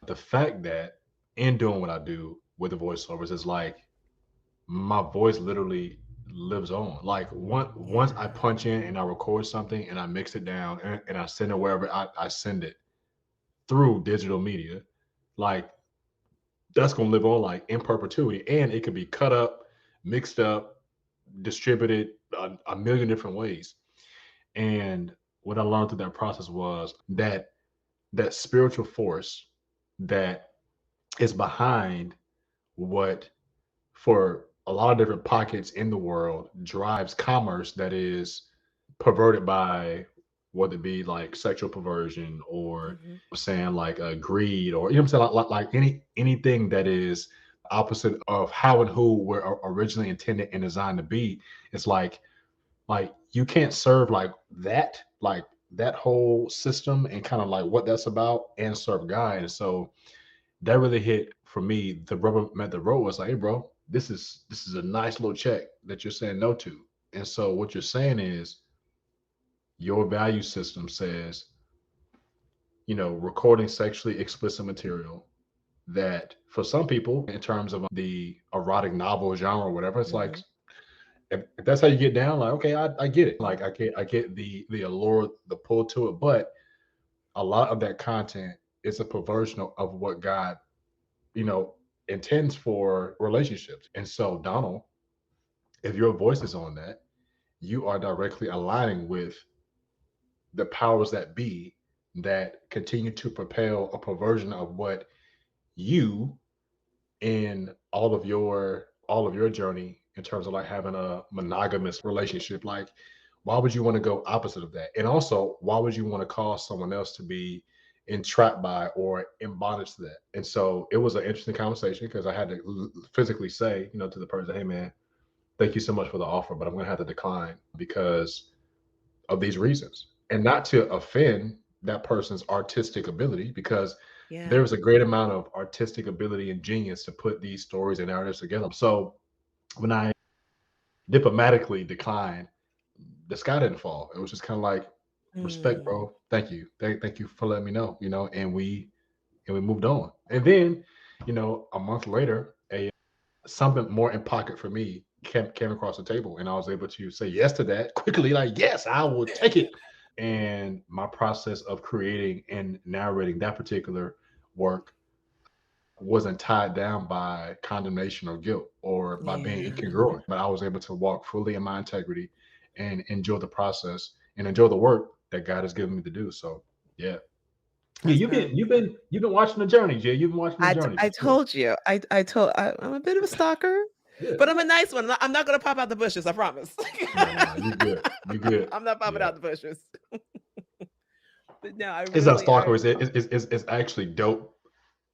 the fact that in doing what I do with the voiceovers, is like my voice literally lives on. Like once I Yeah. punch in and I record something and I mix it down and I send it wherever I send it through digital media, like that's gonna live on like in perpetuity. And it can be cut up, mixed up, distributed a million different ways. And what I learned through that process was that spiritual force that is behind what for a lot of different pockets in the world drives commerce that is perverted by whether it be like sexual perversion or Mhm. saying like greed or you know what I'm saying like anything that is opposite of how and who were originally intended and designed to be. It's like you can't serve like that whole system and kind of like what that's about and serve God. And so that really hit for me. The rubber met the road was like, hey, bro, this is a nice little check that you're saying no to. And so what you're saying is your value system says, recording sexually explicit material that for some people, in terms of the erotic novel genre or whatever, it's like Mhm. if that's how you get down, like okay, I get it. Like I get the allure, the pull to it, but a lot of that content is a perversion of what God you know, intends for relationships. And so, Donald, if your voice is on that, you are directly aligning with the powers that be that continue to propel a perversion of what you in all of your journey in terms of like having a monogamous relationship. Like, why would you want to go opposite of that? And also, why would you want to cause someone else to be entrapped by or in bondage to that? And so it was an interesting conversation because I had to physically say, to the person, hey man, thank you so much for the offer, but I'm gonna have to decline because of these reasons. And not to offend that person's artistic ability, because Yeah. there's a great amount of artistic ability and genius to put these stories and narratives together. So when I diplomatically declined, the sky didn't fall. It was just kind of like, respect, Mm. bro. Thank you. Thank you for letting me know, and we and we moved on. And then, a month later, a something more in pocket for me came across the table, and I was able to say yes to that quickly. Like, yes, I will take it. And my process of creating and narrating that particular work wasn't tied down by condemnation or guilt or by being Yeah, incongruent, but I was able to walk fully in my integrity and enjoy the process and enjoy the work that God has given me to do. So, yeah. Yeah, that's you've been powerful. you've been you've been watching the journey, Jay. You've been watching the journey I for sure. told you. I'm a bit of a stalker, Yeah. but I'm a nice one. I'm not gonna pop out the bushes, I promise. No, you good. You good. I'm not popping Yeah. out the bushes. But no, I It's not really stalker. I It's actually dope.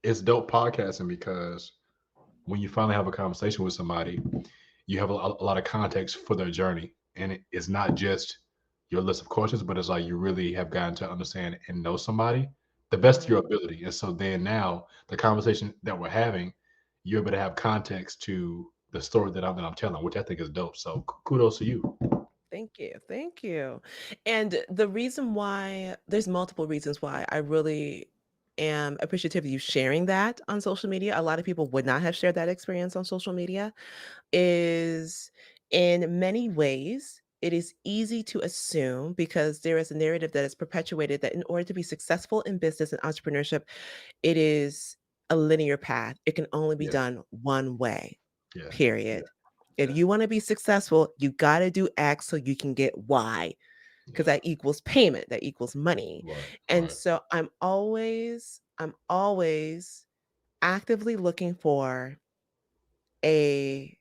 It's dope podcasting because when you finally have a conversation with somebody, you have a lot of context for their journey, and it's not just your list of questions, but it's like you really have gotten to understand and know somebody the best of your mhm. ability. And so then now the conversation that we're having, you're able to have context to the story that I'm telling, which I think is dope. So kudos to you. Thank you. Thank you. And the reason why there's multiple reasons why I really am appreciative of you sharing that on social media. A lot of people would not have shared that experience on social media. Is in many ways, it is easy to assume because there is a narrative that is perpetuated that in order to be successful in business and entrepreneurship, it is a linear path. It can only be Yeah, done one way, yeah, yeah, period. If yeah, you want to be successful, you got to do X so you can get Y because yeah. that equals payment, that equals money. Right, And right. so I'm always actively looking for a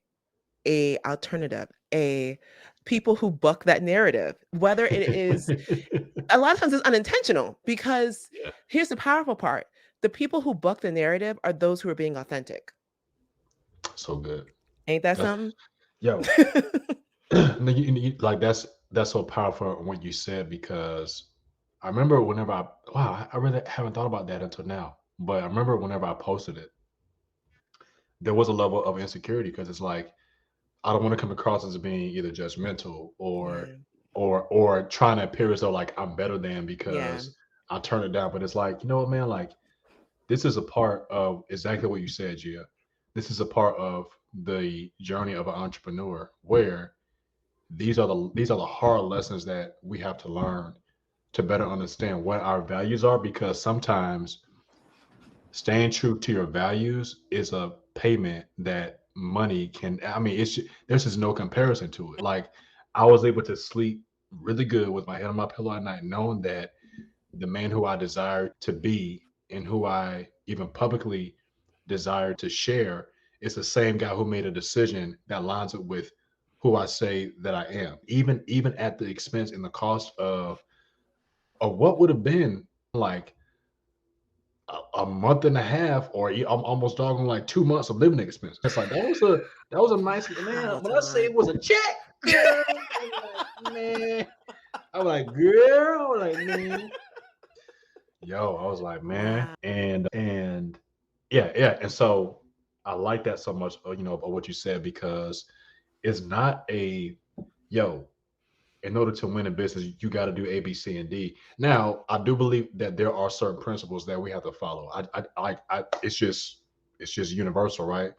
alternative, a people who buck that narrative, whether it is a lot of times it's unintentional because Yeah, here's the powerful part. The people who buck the narrative are those who are being authentic. so good. Ain't that That's, something? yo, no, like that's so powerful what you said because I remember whenever I really haven't thought about that until now. But I remember whenever I posted it, there was a level of insecurity because it's like I don't want to come across as being either judgmental Yeah. or trying to appear as though like I'm better than Yeah. because I turn it down. But it's like, you know what, man, like this is a part of exactly what you said, Gia. This is a part of the journey of an entrepreneur where these are the hard lessons that we have to learn to better understand what our values are because sometimes staying true to your values is a payment that money can there's just no comparison to it. Like I was able to sleep really good with my head on my pillow at night knowing that the man who I desire to be and who I even publicly desire to share is the same guy who made a decision that lines up with who I say that I am, even at the expense and the cost of what would have been like a month and a half or I'm almost dogging like 2 months of living expense. It's like that was a nice man. Wow, When I say Don. it was a check, girl, I'm like, man. I'm like, girl, I'm like, man. Yo, I was like, man, Wow. and yeah, yeah, and so I like that so much, of what you said because it's not a yo. In order to win in business, you got to do A, B, C, and D. Now, I do believe that there are certain principles that we have to follow. It's just universal, right?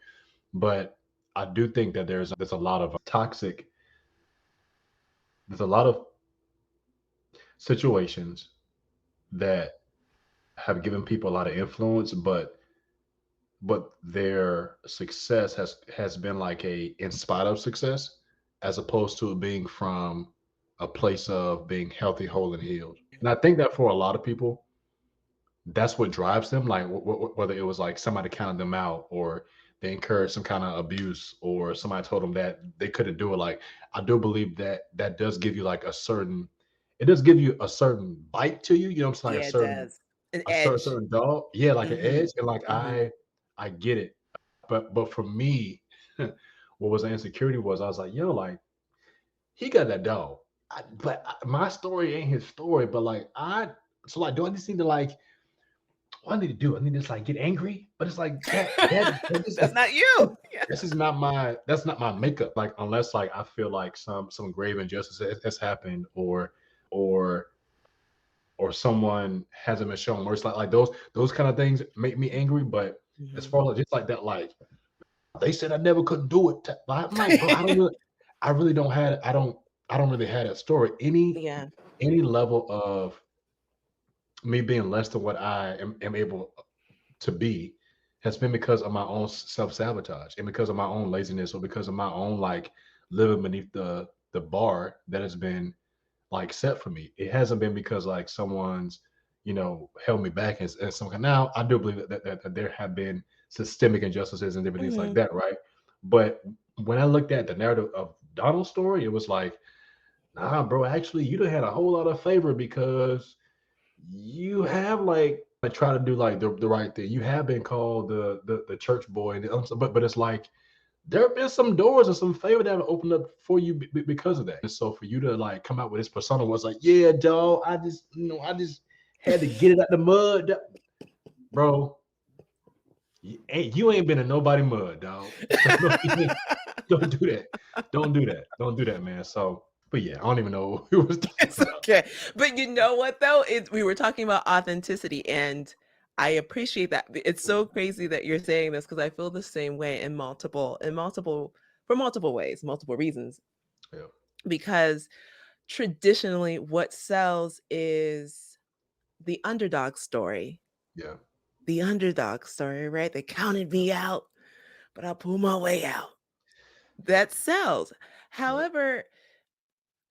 But I do think that there's a lot of toxic. There's a lot of situations that have given people a lot of influence, but their success has been like a in spite of success as opposed to it being from a place of being healthy, whole, and healed. And I think that for a lot of people that's what drives them, like whether it was like somebody counted them out or they encouraged some kind of abuse or somebody told them that they couldn't do it. Like I do believe that that does give you like it does give you a certain bite to you, you know what I'm saying, like Yeah, it does. An a certain edge. certain dog. Yeah, like an edge. Mhm. And like Mhm. I get it. But for me, what was the insecurity was I was like, yo, like he got that dog. My story ain't his story, but like so like do I just need to like what I need to do? I need to just like get angry. But it's like that just That's not you. Yeah. this is not my that's not my makeup. Like unless like I feel like some grave injustice has happened or or someone hasn't been shown mercy, like those kind of things make me angry. But as Mhm. far as just like that, like they said I never could do it. I'm like, bro, I really don't have, I don't really have that story. Yeah. Any level of me being less than what am able to be has been because of my own self-sabotage and because of my own laziness or because of my own like living beneath the bar that has been like set for me. It hasn't been because like someone's, held me back as some kind. Now I do believe that there have been systemic injustices and different things like Mhm. that, right? But when I looked at the narrative of Donald's story, it was like, nah, bro, actually you done had a whole lot of favor because you have like I try to do like the right thing. You have been called the church boy, and but it's like there have been some doors and some favor that have opened up for you because of that. And so for you to like come out with this persona was like, yeah, dog, I just had to get it out the mud, bro. You ain't been in nobody mud, dog. Don't do that. Don't do that. Don't do that, man. So, but yeah, I don't even know what we was talking It's about. okay. But you know what though? We were talking about authenticity, and I appreciate that. It's so crazy that you're saying this because I feel the same way for multiple ways, multiple reasons. Yeah, Because traditionally what sells is the underdog story. yeah, The underdog story, right? They counted me out, but I pulled my way out. That sells. yeah. However,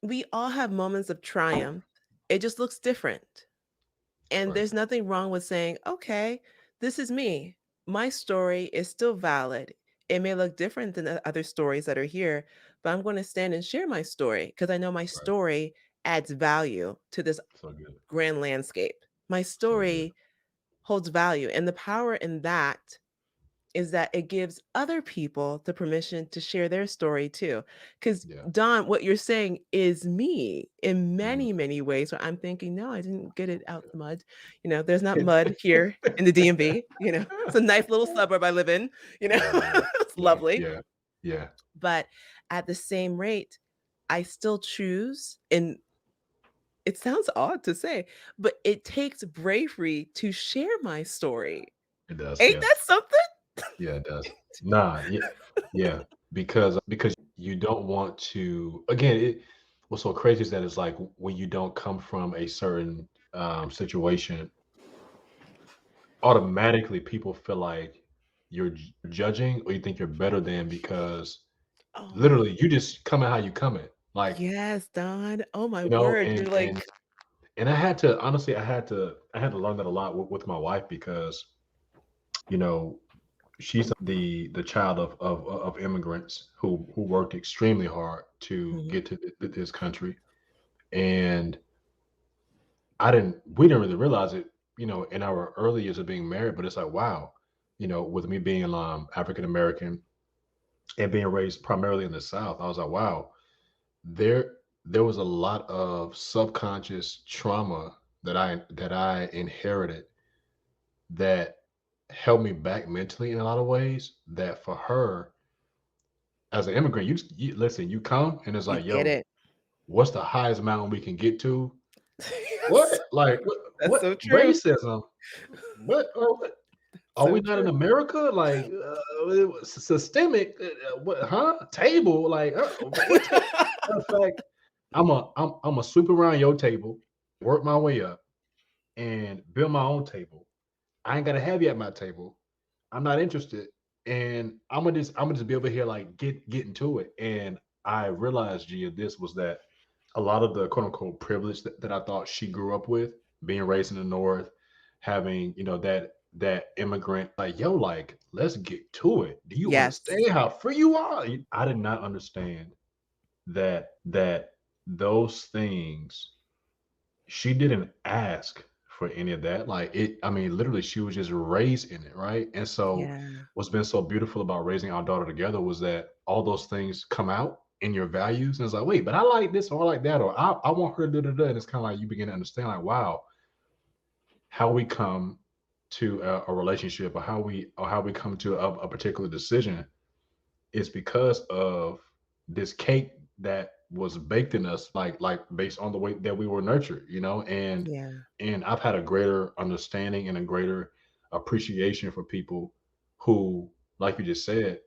we all have moments of triumph. It just looks different. And Right, there's nothing wrong with saying, okay, this is me. My story is still valid. It may look different than the other stories that are here, but I'm going to stand and share my story because I know my right. story adds value to this So good. grand landscape. My So good. story holds value. And the power in that is that it gives other people the permission to share their story too. Because, Yeah. Don, what you're saying is me in Mhm. many, many ways. Where I'm thinking, no, I didn't get it out the mud. There's not mud here in the DMV. It's a nice little suburb I live in. Yeah, yeah, It's yeah, lovely. yeah, yeah. But at the same rate, I still choose, and it sounds odd to say, but it takes bravery to share my story. It does. Ain't Yeah, that something? yeah, it does. Nah, yeah, yeah. Because you don't want to. Again, what's so crazy is that it's like when you don't come from a certain situation, automatically people feel like you're judging or you think you're better than because Oh, literally you just coming how you coming. Like yes, Don. Oh my you know, word. and You're and like, and I had to honestly, I had to learn that a lot with my wife because you know she's the child of immigrants who worked extremely hard to mhm, get to this country, and we didn't really realize it, in our early years of being married. But it's like, wow, with me being African American and being raised primarily in the South, I was like, wow, there there was a lot of subconscious trauma that I inherited that held me back mentally in a lot of ways. That for her as an immigrant, you listen, you come and it's you like, get yo, it. what's the highest mountain we can get to? Yes, What? Like that's what so true. racism? What? Are So we not in true. America? Like it was systemic? What? Huh? Table? Like what? Matter of fact, I'm a sweep around your table, work my way up, and build my own table. I ain't gotta have you at my table. I'm not interested. And I'm gonna just be over here like get into it. And I realized, Gia, this was that a lot of the quote unquote privilege that I thought she grew up with, being raised in the North, having, that immigrant, like, yo, like, let's get to it. Do you Yes. understand how free you are? I did not understand that those things she didn't ask for any of that. Like I mean, literally, she was just raised in it, right? And so, Yeah. what's been so beautiful about raising our daughter together was that all those things come out in your values. And it's like, wait, but I like this or I like that, or I want her to do that. And it's kind of like you begin to understand, like, wow, how we come to a relationship or how we come to a particular decision is because of this cake that was baked in us, like based on the way that we were nurtured, Yeah. and I've had a greater understanding and a greater appreciation for people who, like you just said,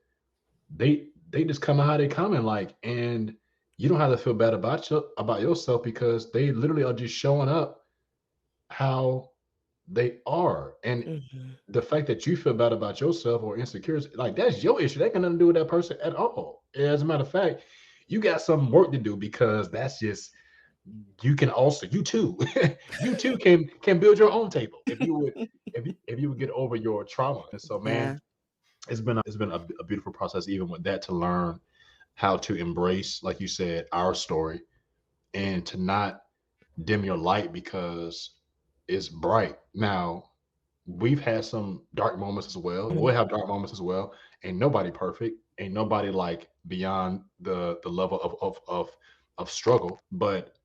they just come out how they come, and you don't have to feel bad about yourself, because they literally are just showing up how they are. And Mhm. the fact that you feel bad about yourself or insecure, like, that's your issue. That got nothing to do with that person at all. As a matter of fact, you got some work to do, because that's just, you can also, you too, you too can build your own table if you would, if you would get over your trauma. And so, man, Yeah. it's been a beautiful process, even with that, to learn how to embrace, like you said, our story, and to not dim your light because it's bright. Now, we've had some dark moments as well. Mhm. We'll have dark moments as well. Ain't nobody perfect. Ain't nobody like beyond the level of struggle. But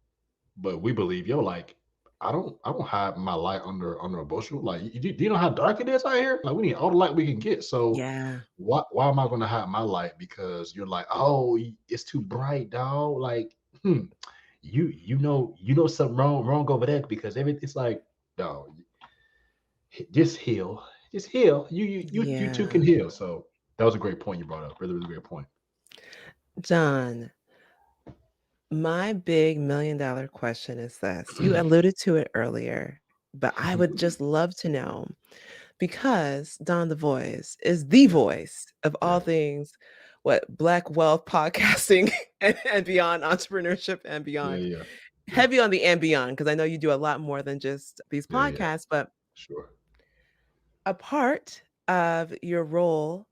we believe, yo, like, I don't hide my light under a bushel. Like, do you know how dark it is out here? Like, we need all the light we can get. So Yeah. why am I going to hide my light because you're like, oh, it's too bright, dog? Like, you know something wrong over there, because it's like, dog, just heal, just heal. You too can Yeah. heal. So that was a great point you brought up. Really, really great point. John, my big $1,000,000 question is this. You alluded to it earlier, but I would just love to know because Don the Voice is the Yeah, voice of all yeah, things, what, Black wealth podcasting and beyond, entrepreneurship and yeah, beyond. yeah, yeah, Heavy on the and beyond, because I know you do a lot more than just these yeah, yeah. podcasts, but Sure. a part of your role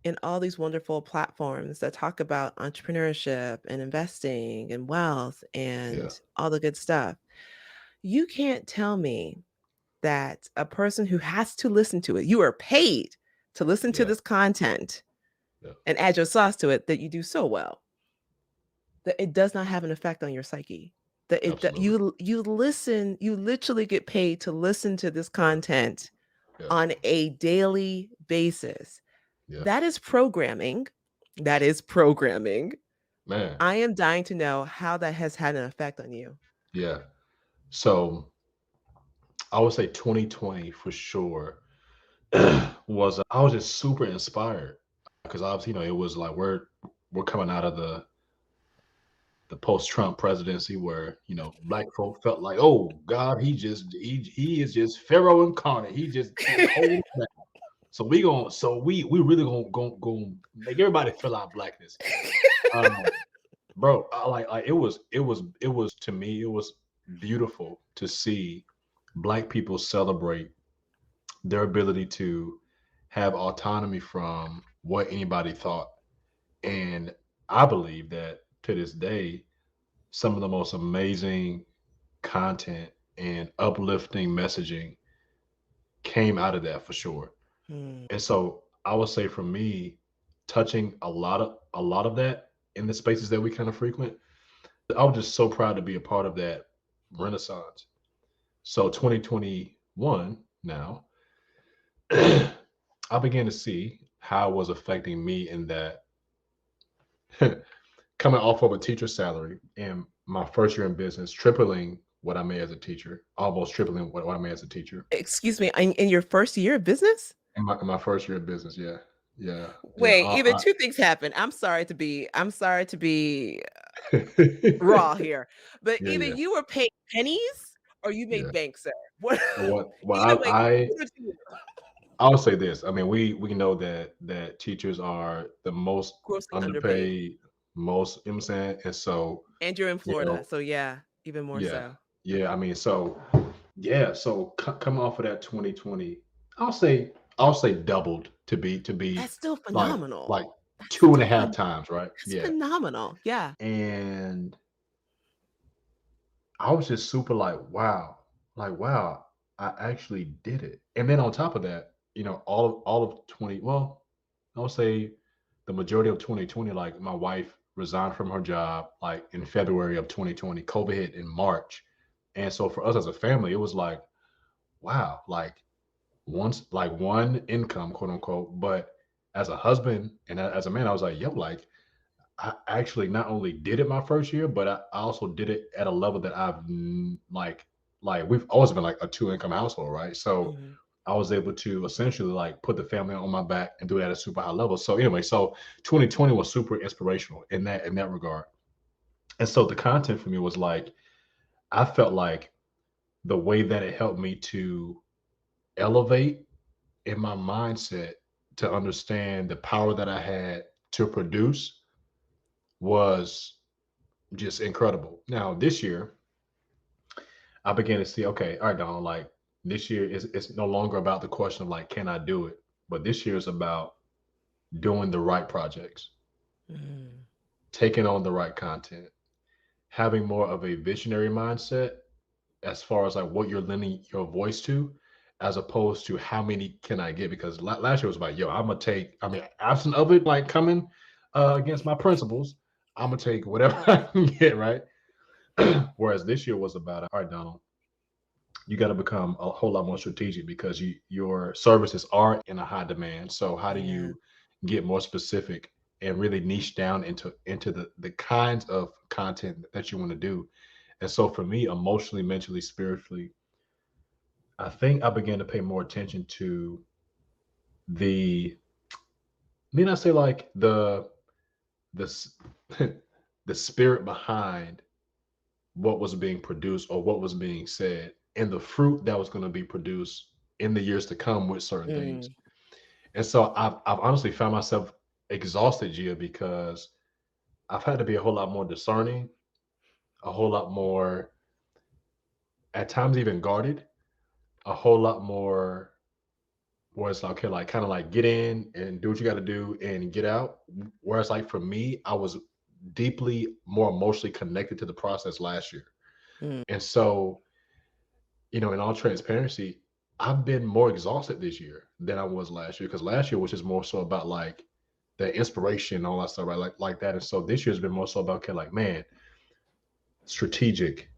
in all these wonderful platforms that talk about entrepreneurship and investing and wealth Yeah, and all the good stuff. You can't tell me that a person who has to listen to it, you are paid to listen to yeah, this content yeah. and add your sauce to it that you do so well, that it does not have an effect on your psyche. That Absolutely. you listen, you literally get paid to listen to this Yeah, content yeah, on a daily basis. yeah. That is programming. That is programming. Man, I am dying to know how that has had an effect on you. yeah. So I would say 2020 for sure was, I was just super inspired, because obviously, it was like, we're coming out of the post-Trump presidency, where black folk felt like, oh God, he is just Pharaoh incarnate. He is holding us back. So we really gonna make everybody feel our blackness. Um, bro, it was to me, it was beautiful to see black people celebrate their ability to have autonomy from what anybody thought. And I believe that, to this day, some of the most amazing content and uplifting messaging came out of that, for sure. Hmm. And so I would say, for me, touching a lot of that in the spaces that we kind of frequent, I was just so proud to be a part of that renaissance. So 2021 now, I began to see how it was affecting me, in that coming off of a teacher salary in my first year in business, tripling what I made as a teacher, almost tripling what I made as a teacher Excuse me, in your first year of business? in my first year of business. Yeah, yeah, yeah. Wait, either 2 things happened. I'm sorry to be raw here, but Yeah, either yeah, you were paid pennies or you yeah. made bank, sir. What Well, either way, I kudos to you. I'll say this. I mean, we know that teachers are the most Grossly underpaid, underpaid, most, you know what I'm saying? And so, and you're in you Florida, know, so yeah, even more yeah, so. yeah. I mean, so yeah, so coming off of that 2020, I'll say doubled, to be That's still like phenomenal. like That's two and a still half phen times, right? that's Yeah. phenomenal, yeah. And I was just super like, wow, I actually did it. And then on top of that, all of 20, well, I'll say the majority of 2020, like, my wife resigned from her job like in February of 2020. COVID hit in March. And so for us as a family, it was like, wow, like, once, like, one income, quote unquote. But as a husband and as a man, I was like, yo, like, I actually not only did it my first year, but I also did it at a level that like we've always been like a two income household, right? So Mhm. I was able to essentially like put the family on my back and do it at a super high level. So anyway, so 2020 was super inspirational in that regard. And so the content for me was like I felt like the way that it helped me to elevate in my mindset to understand the power that I had to produce was just incredible. Now this year, I began to see, okay, all right, Donald, like this year is it's no longer about the question of like, can I do it? But this year is about doing the right projects, Mm. taking on the right content, having more of a visionary mindset as far as like what you're lending your voice to, as opposed to how many can I get? Because last year was about, yo, I'm gonna take. I mean, absent of it, like coming against my principles, I'm gonna take whatever I can get, right? Whereas this year was about, all right, Donald, you got to become a whole lot more strategic because your services are in a high demand. So how do Yeah. you get more specific and really niche down into the kinds of content that you want to do? And so for me, emotionally, mentally, spiritually, I think I began to pay more attention to the, may not say like the the spirit behind what was being produced or what was being said and the fruit that was going to be produced in the years to come with certain things. Mm. And so I've honestly found myself exhausted, Gia, because I've had to be a whole lot more discerning, a whole lot more, at times even guarded, a whole lot more where it's like, okay, like kind of like get in and do what you got to do and get out. Whereas like for me, I was deeply more emotionally connected to the process last year. Mm. And so, in all transparency, I've been more exhausted this year than I was last year because last year was just more so about like the inspiration and all that stuff, right? Like that. And so this year's been more so about okay, like man, strategic,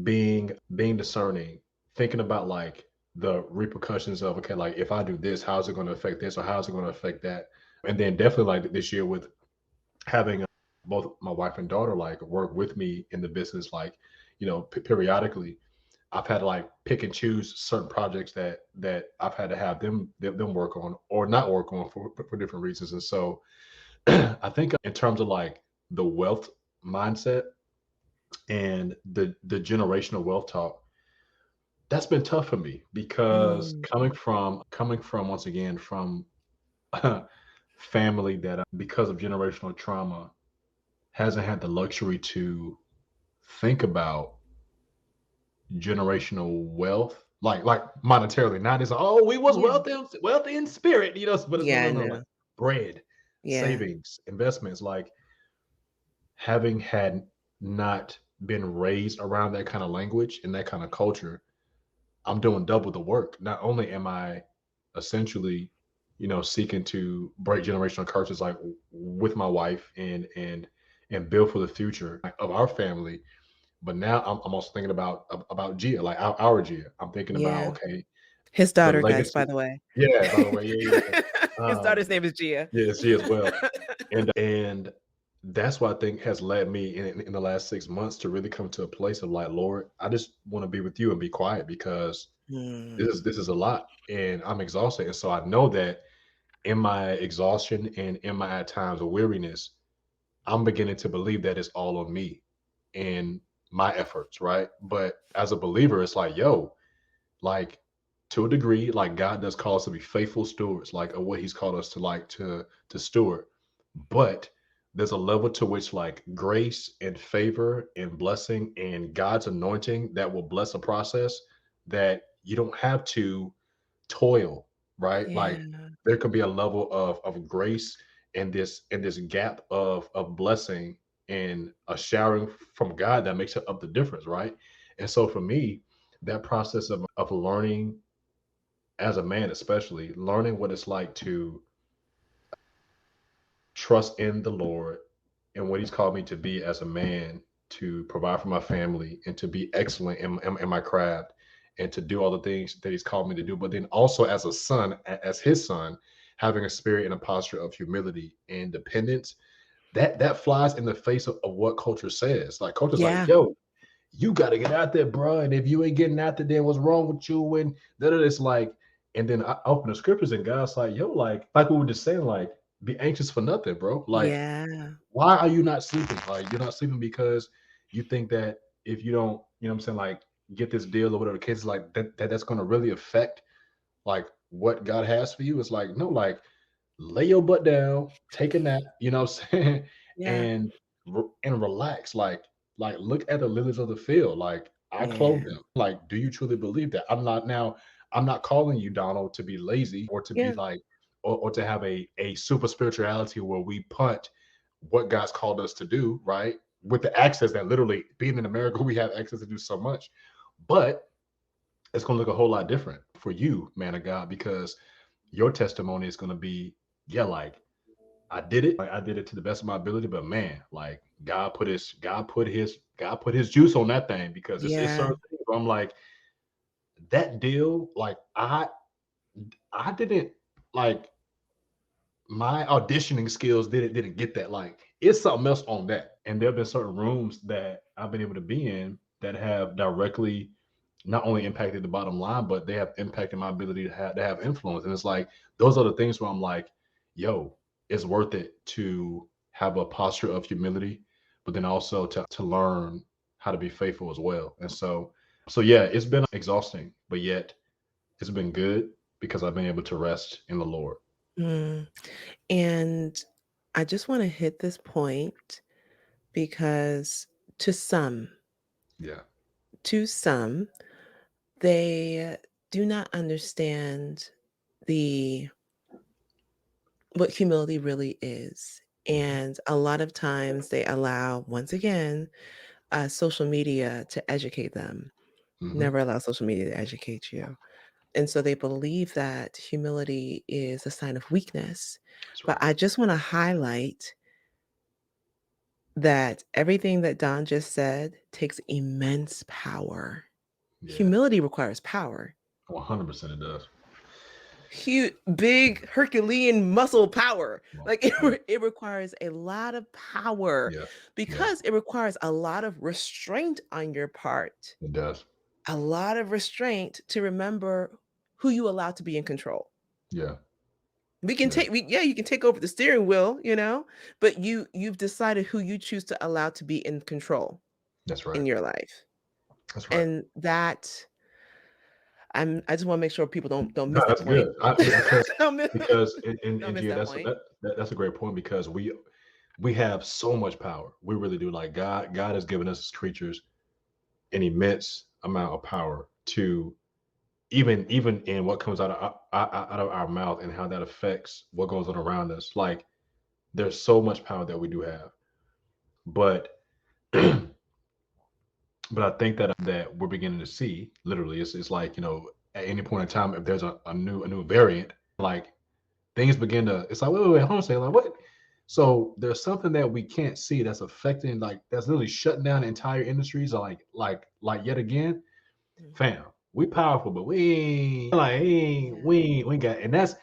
being discerning, thinking about like the repercussions of okay, like if I do this, how's it going to affect this or how's it going to affect that? And then definitely like this year with having both my wife and daughter like work with me in the business, like periodically I've had to like pick and choose certain projects that I've had to have them work on or not work on for different reasons. And so I think in terms of like the wealth mindset and the generational wealth talk, that's been tough for me because Mm. coming from once again from a family that because of generational trauma hasn't had the luxury to think about generational wealth, like monetarily, not as oh we was Yeah. wealthy in spirit, but it's no Yeah, no I no like know. bread, Yeah. savings, investments, like having had not been raised around that kind of language and that kind of culture, I'm doing double the work. Not only am I essentially, seeking to break generational curses like with my wife and build for the future of our family, but now I'm also thinking about Gia, like our Gia. I'm thinking about Yeah. okay, His the daughter, guys, by legacy. the way. Yeah, by the way, yeah, yeah. His Um, daughter's name is Gia. yeah, she as well. And that's what I think has led me in the last 6 months to really come to a place of like, Lord, I just want to be with you and be quiet because Mm. this is a lot and I'm exhausted. And so I know that in my exhaustion and in my at times of weariness, I'm beginning to believe that it's all on me and my efforts, right? But as a believer, it's like, yo, like to a degree, like God does call us to be faithful stewards, like of what He's called us to like to steward. But there's a level to which like grace and favor and blessing and God's anointing that will bless a process that you don't have to toil, right? Like Yeah. there could be a level of grace and this gap of blessing and a showering from God that makes up the difference, right? And so for me, that process of learning as a man, especially learning what it's like to trust in the Lord and what He's called me to be as a man, to provide for my family and to be excellent in my craft and to do all the things that He's called me to do. But then also as a son, as His son, having a spirit and a posture of humility and dependence. that flies in the face of what culture says. Like culture's like, Yeah. yo, you got to get out there, bro. And if you ain't getting out there, then what's wrong with you? And then it's like, and then I open the scriptures and God's like, yo, like we were just saying, like, be anxious for nothing, bro. Like, Yeah. why are you not sleeping? Like, you're not sleeping because you think that if you don't, you know what I'm saying, like, get this deal or whatever the case is, like, that's going to really affect, like, what God has for you. It's like, no, like, lay your butt down, take a nap, you know what I'm saying? Yeah. And and relax. Like look at the lilies of the field. Like I clothe Yeah. them. Like, do you truly believe that? I'm not calling you, Donald, to be lazy or to be Yeah. like or to have a super spirituality where we punt what God's called us to do, right? With the access that literally being in America, we have access to do so much. But it's gonna look a whole lot different for you, man of God, because your testimony is gonna be, yeah, like I did it. Like I did it to the best of my ability, but man, like God put his juice on that thing because it's Yeah. certain things where I'm like, that deal, like I didn't like my auditioning skills didn't get that. Like it's something else on that. And there have been certain rooms that I've been able to be in that have directly not only impacted the bottom line, but they have impacted my ability to have influence. And it's like those are the things where I'm like, yo, it's worth it to have a posture of humility, but then also to learn how to be faithful as well. And so yeah, it's been exhausting, but yet it's been good because I've been able to rest in the Lord. Mm. And I just want to hit this point because to some, Yeah. to some, they do not understand the what humility really is. Hmm. And a lot of times they allow, once again, social media to educate them. Hmm. Never allow social media to educate you. And so they believe that humility is a sign of weakness. That's But right. I just want to highlight that everything that Don just said takes immense power. Yeah. Humility requires power. 100% it does. Huge, big Herculean muscle power. Well, Like yeah. it requires a lot of power Yeah. Yeah. because it requires a lot of restraint on your part, It does. a lot of restraint to remember who you allow to be in control. Yeah. We can Yeah. take we yeah, you can take over the steering wheel, but you've decided who you choose to allow to be in control That's right. in your life. That's right. And that I just want to make sure people don't No, miss that that's point. good. Because Don't miss, don't and miss Gia, that point. that's a great point because we have so much power. We really do. Like God has given us as creatures an immense amount of power to even in what comes out of our mouth and how that affects what goes on around us. Like there's so much power that we do have, but but I think that we're beginning to see literally it's like at any point in time if there's a new variant like things begin to it's like wait hold on a second like what so there's something that we can't see that's affecting like that's literally shutting down entire industries like yet again Mhm. fam we powerful but we ain't like Yeah. we ain't got and that's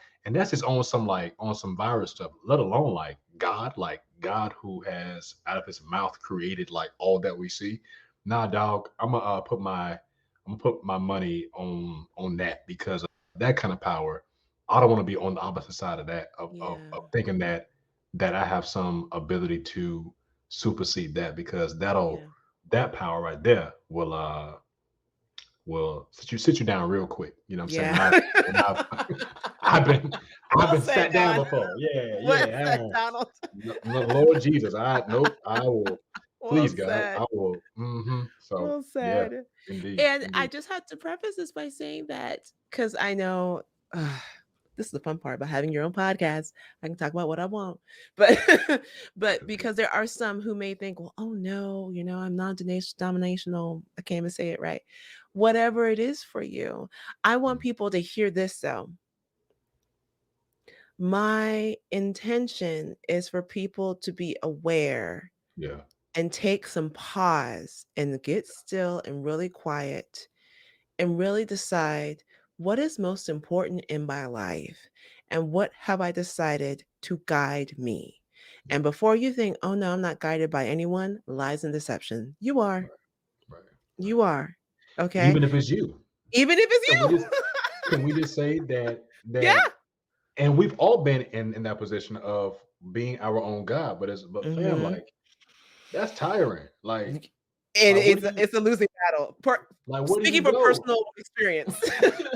just on some like on some virus stuff let alone like God who has out of his mouth created like all that we see nah dog I'm gonna put my money on that because of that kind of power I don't want to be on the opposite side of that Yeah. of thinking that I have some ability to supersede that because Yeah. that power right there will sit you down real quick. You know what I'm saying? Yeah. And I've I've been I've Well been said, sat down Don. before. Yeah, Well yeah. said, Donald. Lord Jesus, I nope. I will. Well Please, God, said. I will. Hmm. So Well yeah, said. indeed, And I indeed. just had to preface this by saying that because I know this is the fun part about having your own podcast. I can talk about what I want, but but Indeed. because there are some who may think, well, oh no, I'm non-denominational. I can't even say it right. Whatever it is for you, I want Mm, people to hear this though. My intention is for people to be aware yeah, and take some pause and get still and really quiet and really decide what is most important in my life and what have I decided to guide me. And before you think, "Oh, no, I'm not guided by anyone," lies and deception. You are. Right, right, right. You are. Okay? Even if it's you. Even if it's Can we just you. can we just say that Yeah. and we've all been in that position of being our own God, but fam, Mhm. like that's tiring. And Where do you it's a losing battle. where do you Speaking from go? personal experience.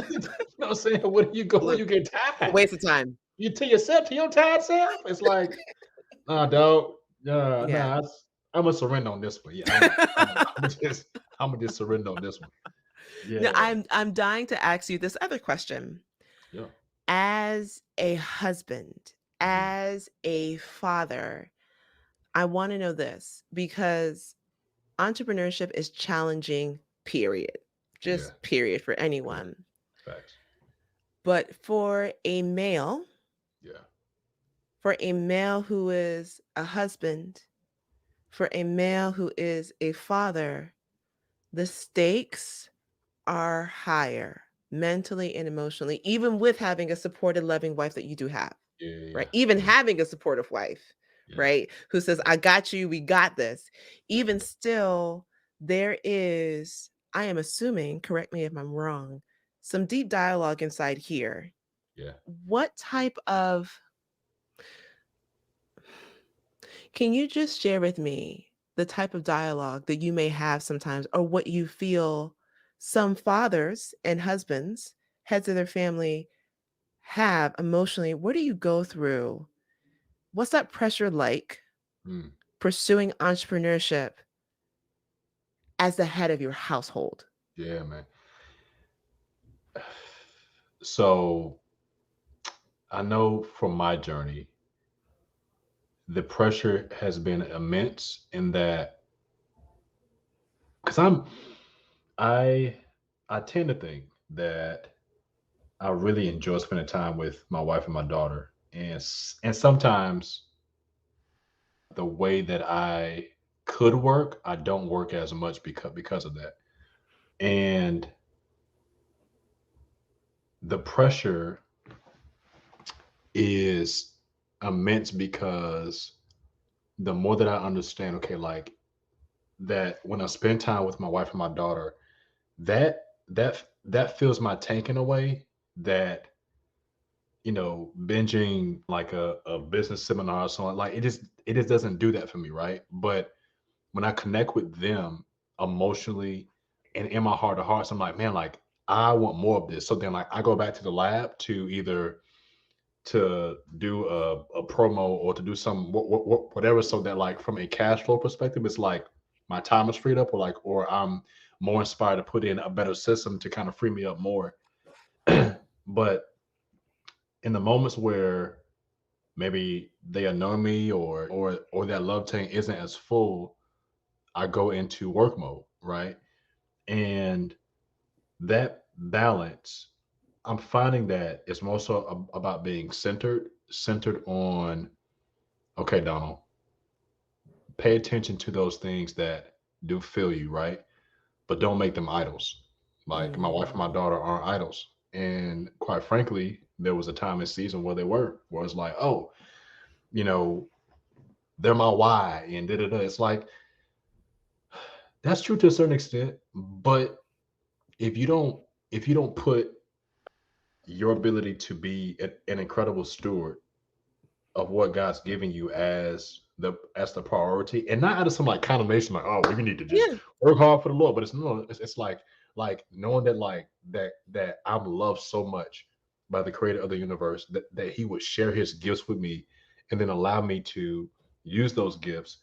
You know what I'm saying? Where do you go when Look, you get it's a tired? waste of time. You to yourself, to your tired self? It's like, nah, dog. Yeah. I'm gonna surrender on this one. Yeah, I'm gonna just surrender on this one. Now, Yeah, I'm dying to ask you this other question. yeah. As a husband, Mhm. as a father, I wanna know this because entrepreneurship is challenging, period. Yeah, Just period for yeah. anyone. Facts. But Yeah, for a male who is a husband, for a male who is a father, the stakes are higher mentally and emotionally, even with having a supported, loving wife that you do have, yeah, right? yeah, Even yeah, having a supportive wife, yeah. right? Who says, I got you, we got this. Even still, there is, I am assuming, correct me if I'm wrong, some deep dialogue inside here. Yeah. What type of Can you just share with me the type of dialogue that you may have sometimes, or what you feel some fathers and husbands, heads of their family, have emotionally? What do you go through? What's that pressure like Mm, pursuing entrepreneurship as the head of your household? yeah, man. So I know from my journey, the pressure has been immense in that because I I tend to think that I really enjoy spending time with my wife and my daughter, and sometimes the way that I could work, I don't work as much because of that, and the pressure is immense because the more that I understand, okay, like that when I spend time with my wife and my daughter, that fills my tank in a way that binging like a business seminar or something like it just doesn't do that for me, right? But when I connect with them emotionally and in my heart of hearts, I'm like, man, like I want more of this. So then like I go back to the lab to either to do a promo or to do some whatever, so that like from a cash flow perspective it's like my time is freed up, or I'm more inspired to put in a better system to kind of free me up more. But in the moments where maybe they annoy me, or that love tank isn't as full, I go into work mode, right? And that balance, I'm finding that it's more so about being centered on, okay, Donald, pay attention to those things that do fill you, right? But don't make them idols. Like my wife and my Mm, daughter aren't idols. And quite frankly, there was a time and season where they were, where it's like, oh, you know, they're my why and da da da. It's like that's true to a certain extent, but if you don't if you don't put your ability to be an incredible steward of what God's giving you as the priority, and not out of some like condemnation, like, oh, well, you need to just yeah, work hard for the Lord. But it's no, it's like knowing that that I'm loved so much by the creator of the universe that he would share his gifts with me and then allow me to use those gifts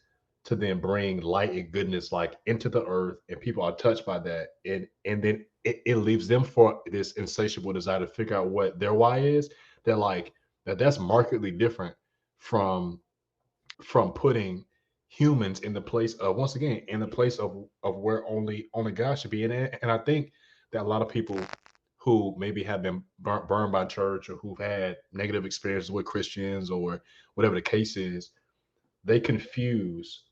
to then bring light and goodness like into the earth, and people are touched by that, and then it leaves them for this insatiable desire to figure out what their why is. That like that's markedly different from putting humans in the place of, once again, in the place of where only God should be in it. And I think that a lot of people who maybe have been burned by church, or who've had negative experiences with Christians, or whatever the case is, they confuse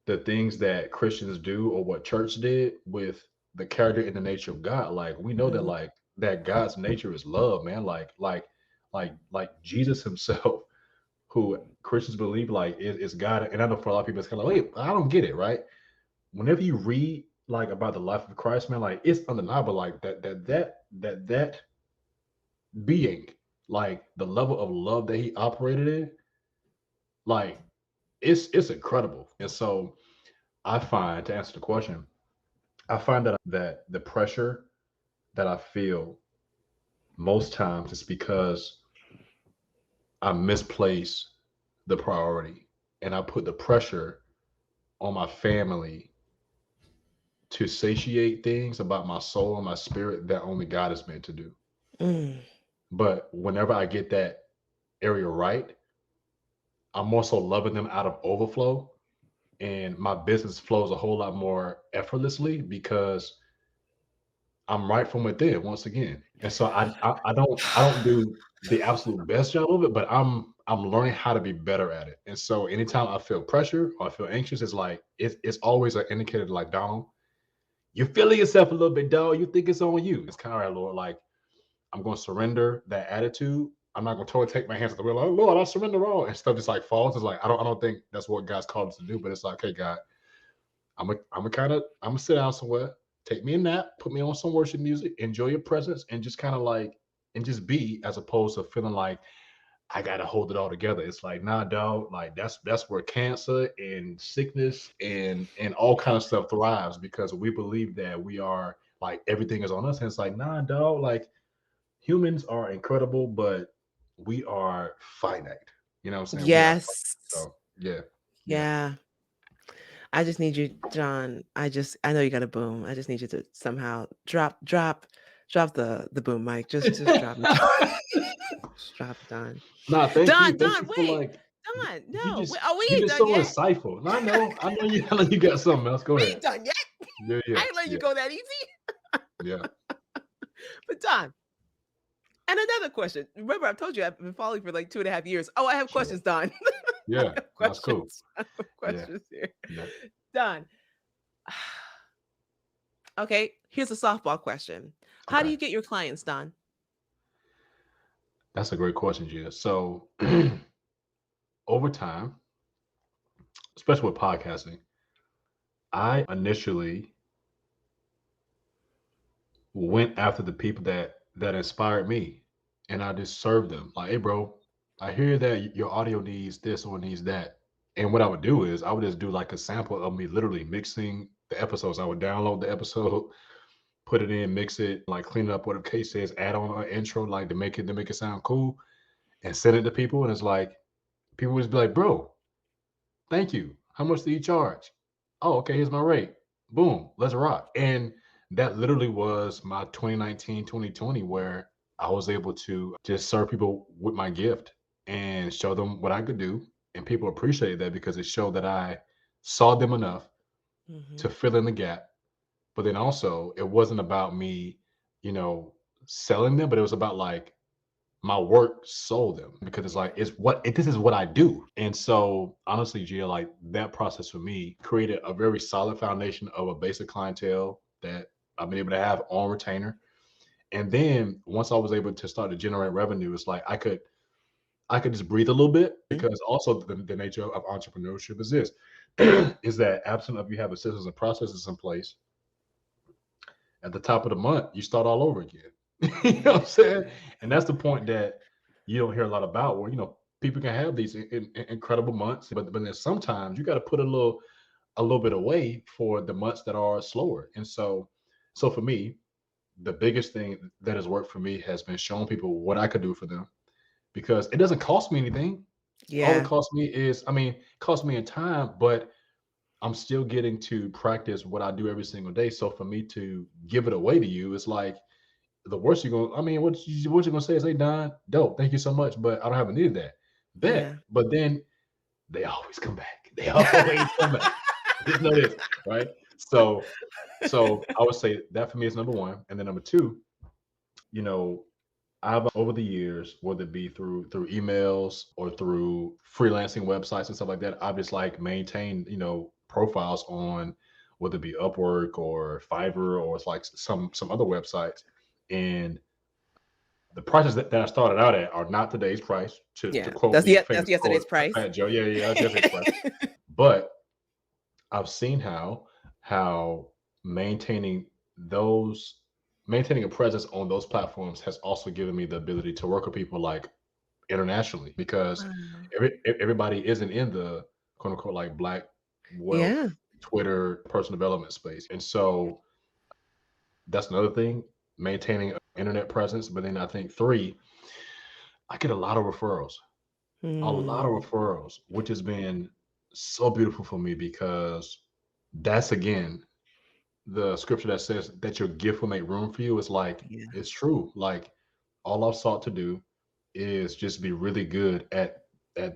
the things that Christians do or what church did with the character and the nature of God. Like we know that mhm, like that God's nature is love, man. Like Jesus himself who Christians believe like it's God. And I know for a lot of people, it's kind of like, wait, I don't get it, right? Whenever you read like about the life of Christ, man, like it's undeniable, like that being, like the level of love that he operated in, like it's incredible. And so I find, to answer the question, I find that the pressure that I feel most times is because I misplace the priority and I put the pressure on my family to satiate things about my soul and my spirit that only God is meant to do. Mm. But whenever I get that area right, I'm also loving them out of overflow, and my business flows a whole lot more effortlessly because I'm right from within once again. And so I don't do the absolute best job of it, but I'm learning how to be better at it. And so anytime I feel pressure or I feel anxious, it's like it's always an indicator like, Donald, you're feeling yourself a little bit, dog. You think it's on you. It's kind of right, Lord. Like, I'm going to surrender that attitude. I'm not going to totally take my hands at the wheel. Like, Lord, I surrender all, and stuff just like falls. It's like I don't think that's what God's called us to do. But it's like, okay, God, I'm gonna sit down somewhere, take me a nap, put me on some worship music, enjoy your presence, and just kind of like and just be, as opposed to feeling like I gotta hold it all together. It's like, nah, dog. Like that's where cancer and sickness and all kind of stuff thrives, because we believe that we are like everything is on us. And it's like, nah, dog. Like humans are incredible, but we are finite. You know what I'm saying? We are Yes. finite. So yeah, yeah. Yeah. I just need you, John. I know you got a boom. I just need you to somehow drop the boom mic. Just drop it. Just drop it, Don. Nah, thank you. Don, Thank Don, you for wait. like Don, you no. just We you're ain't just done so yet. insightful. And I know you I know you got something else. Go We ahead. ain't done yet. Yeah, I yeah, ain't letting you yeah, go that easy. yeah. But Don, and another question. Remember, I've told you I've been following for like 2.5 years. Oh, I have Sure. questions, Don. I Yeah. have That's cool. questions. I have Yeah, questions here. yeah. Don. Okay, here's a softball question. How do Okay. you get your clients, Don? That's a great question, Gia. So over time, especially with podcasting, I initially went after the people that inspired me, and I just served them. Like, hey, bro, I hear that your audio needs this or needs that. And what I would do is I would just do like a sample of me literally mixing the episodes. I would download the episode, put it in, mix it, like clean it up, whatever the case is, add on an intro, like to make it sound cool, and send it to people. And it's like people would just be like, bro, thank you. How much do you charge? Oh, okay, here's my rate. Boom, let's rock. And that literally was my 2019, 2020, where I was able to just serve people with my gift and show them what I could do. And people appreciated that because it showed that I saw them enough Hmm. to fill in the gap. But then also, it wasn't about me, you know, selling them, but it was about like my work sold them, because it's like this is what I do. And so honestly, Gia, like that process for me created a very solid foundation of a basic clientele that I've been able to have on retainer. And then once I was able to start to generate revenue, it's like I could just breathe a little bit, because also the nature of entrepreneurship is this is that absent of you have a systems and processes in place, at the top of the month, you start all over again. You know what I'm saying? And that's the point that you don't hear a lot about, where people can have these incredible months, but then sometimes you got to put a little bit away for the months that are slower. And so for me, the biggest thing that has worked for me has been showing people what I could do for them, because it doesn't cost me anything. All it Yeah. costs me is, I mean, it costs me in time, but I'm still getting to practice what I do every single day. So for me to give it away to you, it's like the worst you're gonna. I mean, what you gonna say is, "Hey, Don, dope, thank you so much, but I don't have need that." Bet, Yeah. but then they always come back. They always come back. Just know this, right? So I would say that for me is number one, and then number two, you know, I've over the years, whether it be through emails or through freelancing websites and stuff like that, I've just like maintained, profiles on whether it be Upwork or Fiverr or it's like some other websites. And the prices that I started out at are not today's price. To Yeah, quote the that's famous yesterday's poet price. Fat Joe, yeah, yeah, that's yesterday's price. But I've seen how maintaining those maintaining a presence on those platforms has also given me the ability to work with people like internationally because Wow. everybody isn't in the quote unquote like black wealth Yeah. Twitter personal development space. And so that's another thing, maintaining an internet presence. But then I think three, I get a lot of Mm, referrals, which has been so beautiful for me because that's again the scripture that says that your gift will make room for you. Is like yeah. it's true. Like all I've sought to do is just be really good at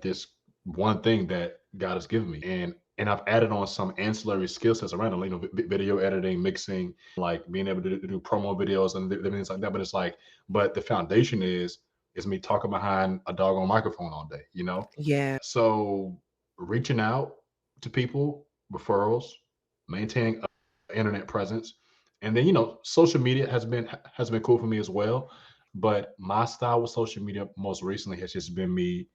this one thing that God has given me, and I've added on some ancillary skill sets around it, like, video editing, mixing, like being able to do promo videos and things like that. But it's like, but the foundation is me talking behind a doggone microphone all day, you know. Yeah. So reaching out to people, referrals, maintaining a internet presence, and then social media has been cool for me as well. But my style with social media most recently has just been me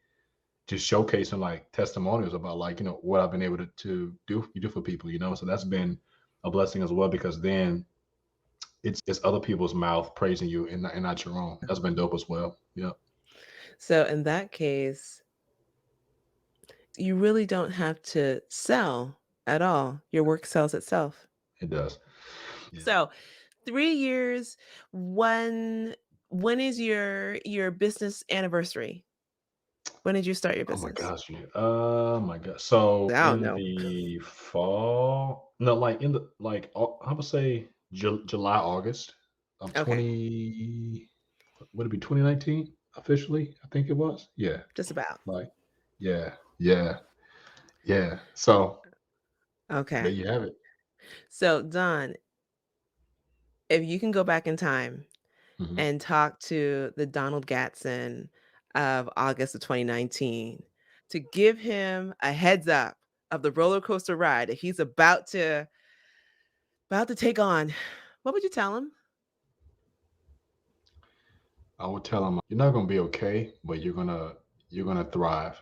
just showcasing like testimonials about like what I've been able to do for people. So that's been a blessing as well because then it's other people's mouth praising you and not your own. That's been dope as well. Yeah, So in that case, you really don't have to sell at all. Your work sells itself. it does. Yeah. So 3 years, when is your business anniversary? When did you start your Oh my business? gosh. Yeah. Oh my god. So I don't in know. the fall, no, like in the like I would say July, August of Okay, 20, would it be 2019 officially? I think it was. Yeah. just about. Like, yeah, yeah, yeah. So there Okay. you have it. So, Don, if you can go back in time Mhm. and talk to the Donald Gadson of August of 2019 to give him a heads up of the roller coaster ride that he's about to take on, what would you tell him? I would tell them you're not gonna be okay, but you're gonna thrive.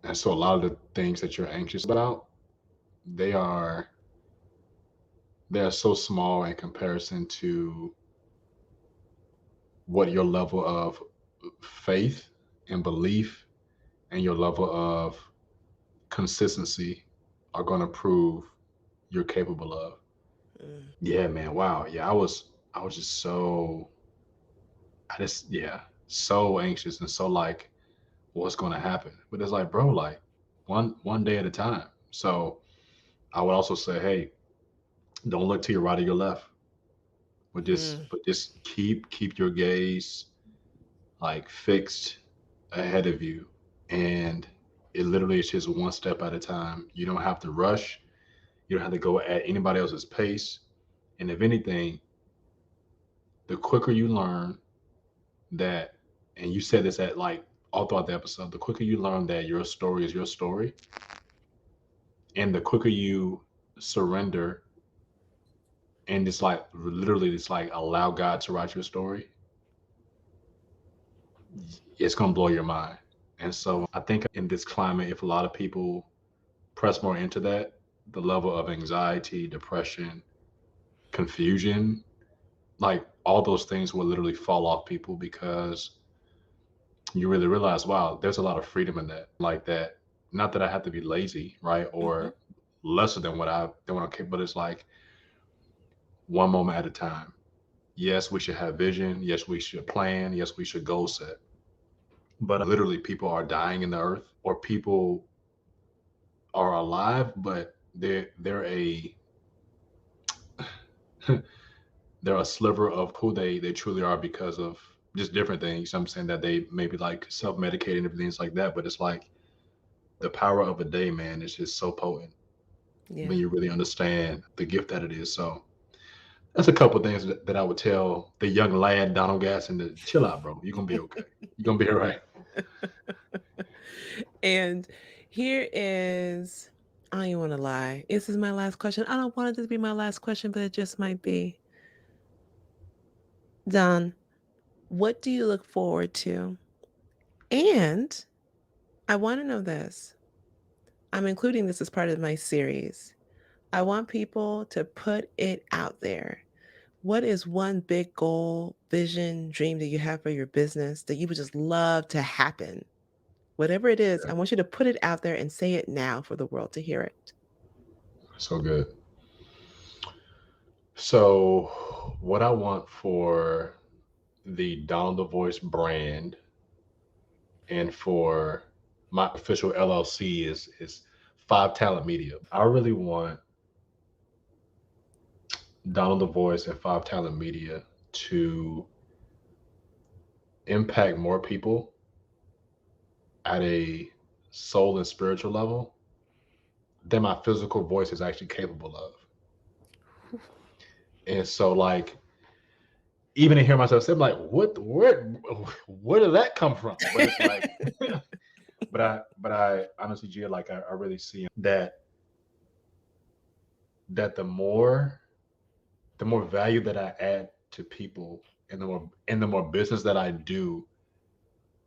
And so a lot of the things that you're anxious about, they are they are so small in comparison to what your level of faith and belief and your level of consistency are going to prove you're capable of. Mm, Yeah, man. Wow. Yeah, I was just so I just yeah, so anxious and so like what's going to happen. But it's like, bro, like one day at a time. So I would also say, hey, don't look to your right or your left, but just mm, but just keep your gaze like fixed ahead of you. And it literally is just one step at a time. You don't have to rush. You don't have to go at anybody else's pace. And if anything, the quicker you learn that, and you said this at like all throughout the episode, the quicker you learn that your story is your story, and the quicker you surrender and just like literally just like allow God to write your story, it's gonna blow your mind. And so I think in this climate, if a lot of people press more into that, the level of anxiety, depression, confusion, like all those things will literally fall off people because you really realize, wow, there's a lot of freedom in that. Like that, not that I have to be lazy, right? mhm, Or lesser than what I'm capable, but it's like one moment at a time. Yes, we should have vision. Yes, we should plan. Yes, we should goal set. But literally people are dying in the earth or people are alive, but they're a they're a sliver of who they truly are because of just different things. I'm saying that they maybe like self-medicating and things like that, but it's like the power of a day, man, is just so potent when yeah. you really understand the gift that it is. So that's a couple of things that I would tell the young lad Donald Gadson to chill out, bro. You're gonna be okay. You're gonna be all right. And here is I don't even wanna lie. This is my last question. I don't want it to be my last question, but it just might be. Don, What do you look forward to? And I want to know this. I'm including this as part of my series. I want people to put it out there. What is one big goal, vision, dream that you have for your business that you would just love to happen? Whatever it is, Yeah, I want you to put it out there and say it now for the world to hear it. so good. So, what I want for the Donald the Voice brand and for my official LLC is Five Talent Media. I really want Donald the Voice and Five Talent Media to impact more people at a soul and spiritual level than my physical voice is actually capable of. And so, like, even to hear myself say, I'm like, where did that come from? But it's like, but I honestly, Gia, like, I really see that the more value that I add to people, and the more business that I do,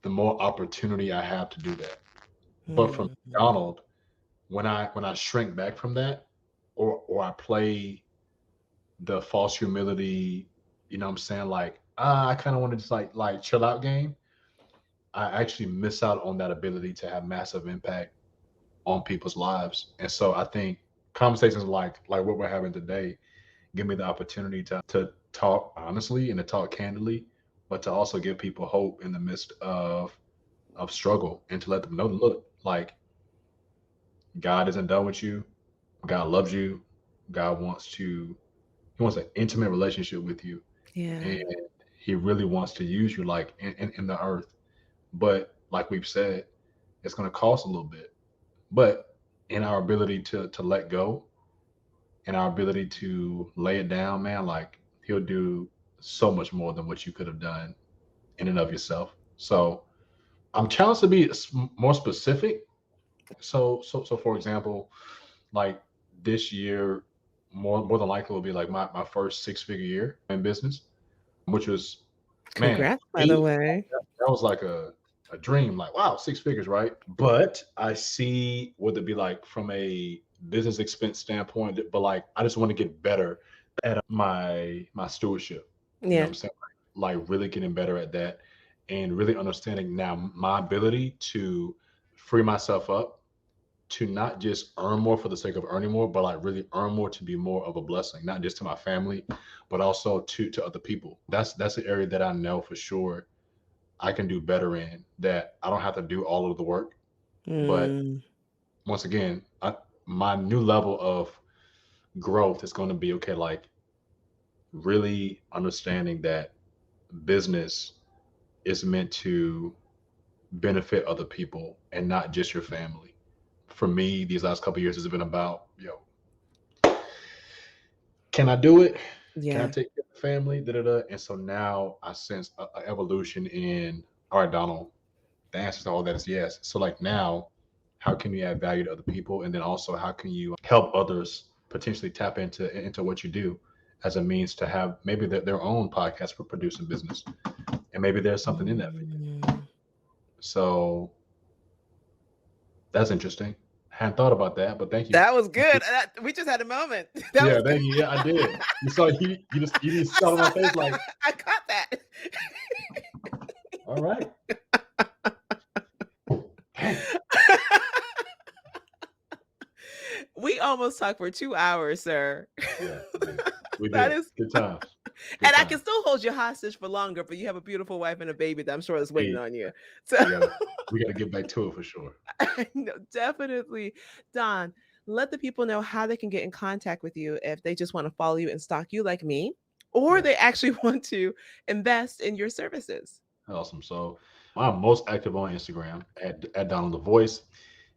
the more opportunity I have to do that. But from Mm. Donald, when I shrink back from that, or I play the false humility, what I'm saying, like, I kind of want to just like chill out game, I actually miss out on that ability to have massive impact on people's lives. And so I think conversations like what we're having today give me the opportunity to talk honestly and to talk candidly, but to also give people hope in the midst of struggle, and to let them know, look, like, God isn't done with you. God loves you. God he wants an intimate relationship with you, Yeah. and he really wants to use you, like, in the earth. But like we've said, it's going to cost a little bit. But in our ability to let go, and our ability to lay it down, man, like, he'll do so much more than what you could have done in and of yourself. So I'm challenged to be more specific. So for example, like, this year, more than likely will be like my first six-figure year in business, which was, man, Congrats, by the eight. way. That was like a dream. Like, wow, six figures, right? But I see what it'd be like from a business expense standpoint. But, like, I just want to get better at my stewardship. You know what Yeah. I'm saying? Like, really getting better at that, and really understanding now my ability to free myself up to not just earn more for the sake of earning more, but like really earn more to be more of a blessing, not just to my family, but also to other people. That's an area that I know for sure I can do better in. That I don't have to do all of the work, but Mm. once again, my new level of growth is going to be, okay, like, really understanding that business is meant to benefit other people and not just your family. For me, these last couple of years has been about, can I do it? Can I Yeah. take care of the family? Da, da, da. And so now I sense a evolution in, all right, Donald, the answer to all that is yes. So, like, now, how can you add value to other people? And then also, how can you help others potentially tap into what you do as a means to have maybe their own podcast for producing business? And maybe there's something in that for you. Mm. So that's interesting. Hadn't thought about that, but thank you. That was good. We just had a moment. That Yeah, was good. thank you. Yeah, I did. You saw, you just I saw on saw my face, like, that. I caught that. all right. Dang. We almost talked for 2 hours, sir. Yeah, we did. We That did. is Good times. Good and I can times. still hold you hostage for longer, but you have a beautiful wife and a baby that I'm sure is waiting Hey, on you. So we gotta we gotta get back to it for sure. no, definitely. Don, let the people know how they can get in contact with you if they just want to follow you and stalk you like me, or Yeah. they actually want to invest in your services. Awesome. So I'm most active on Instagram at Donald the Voice.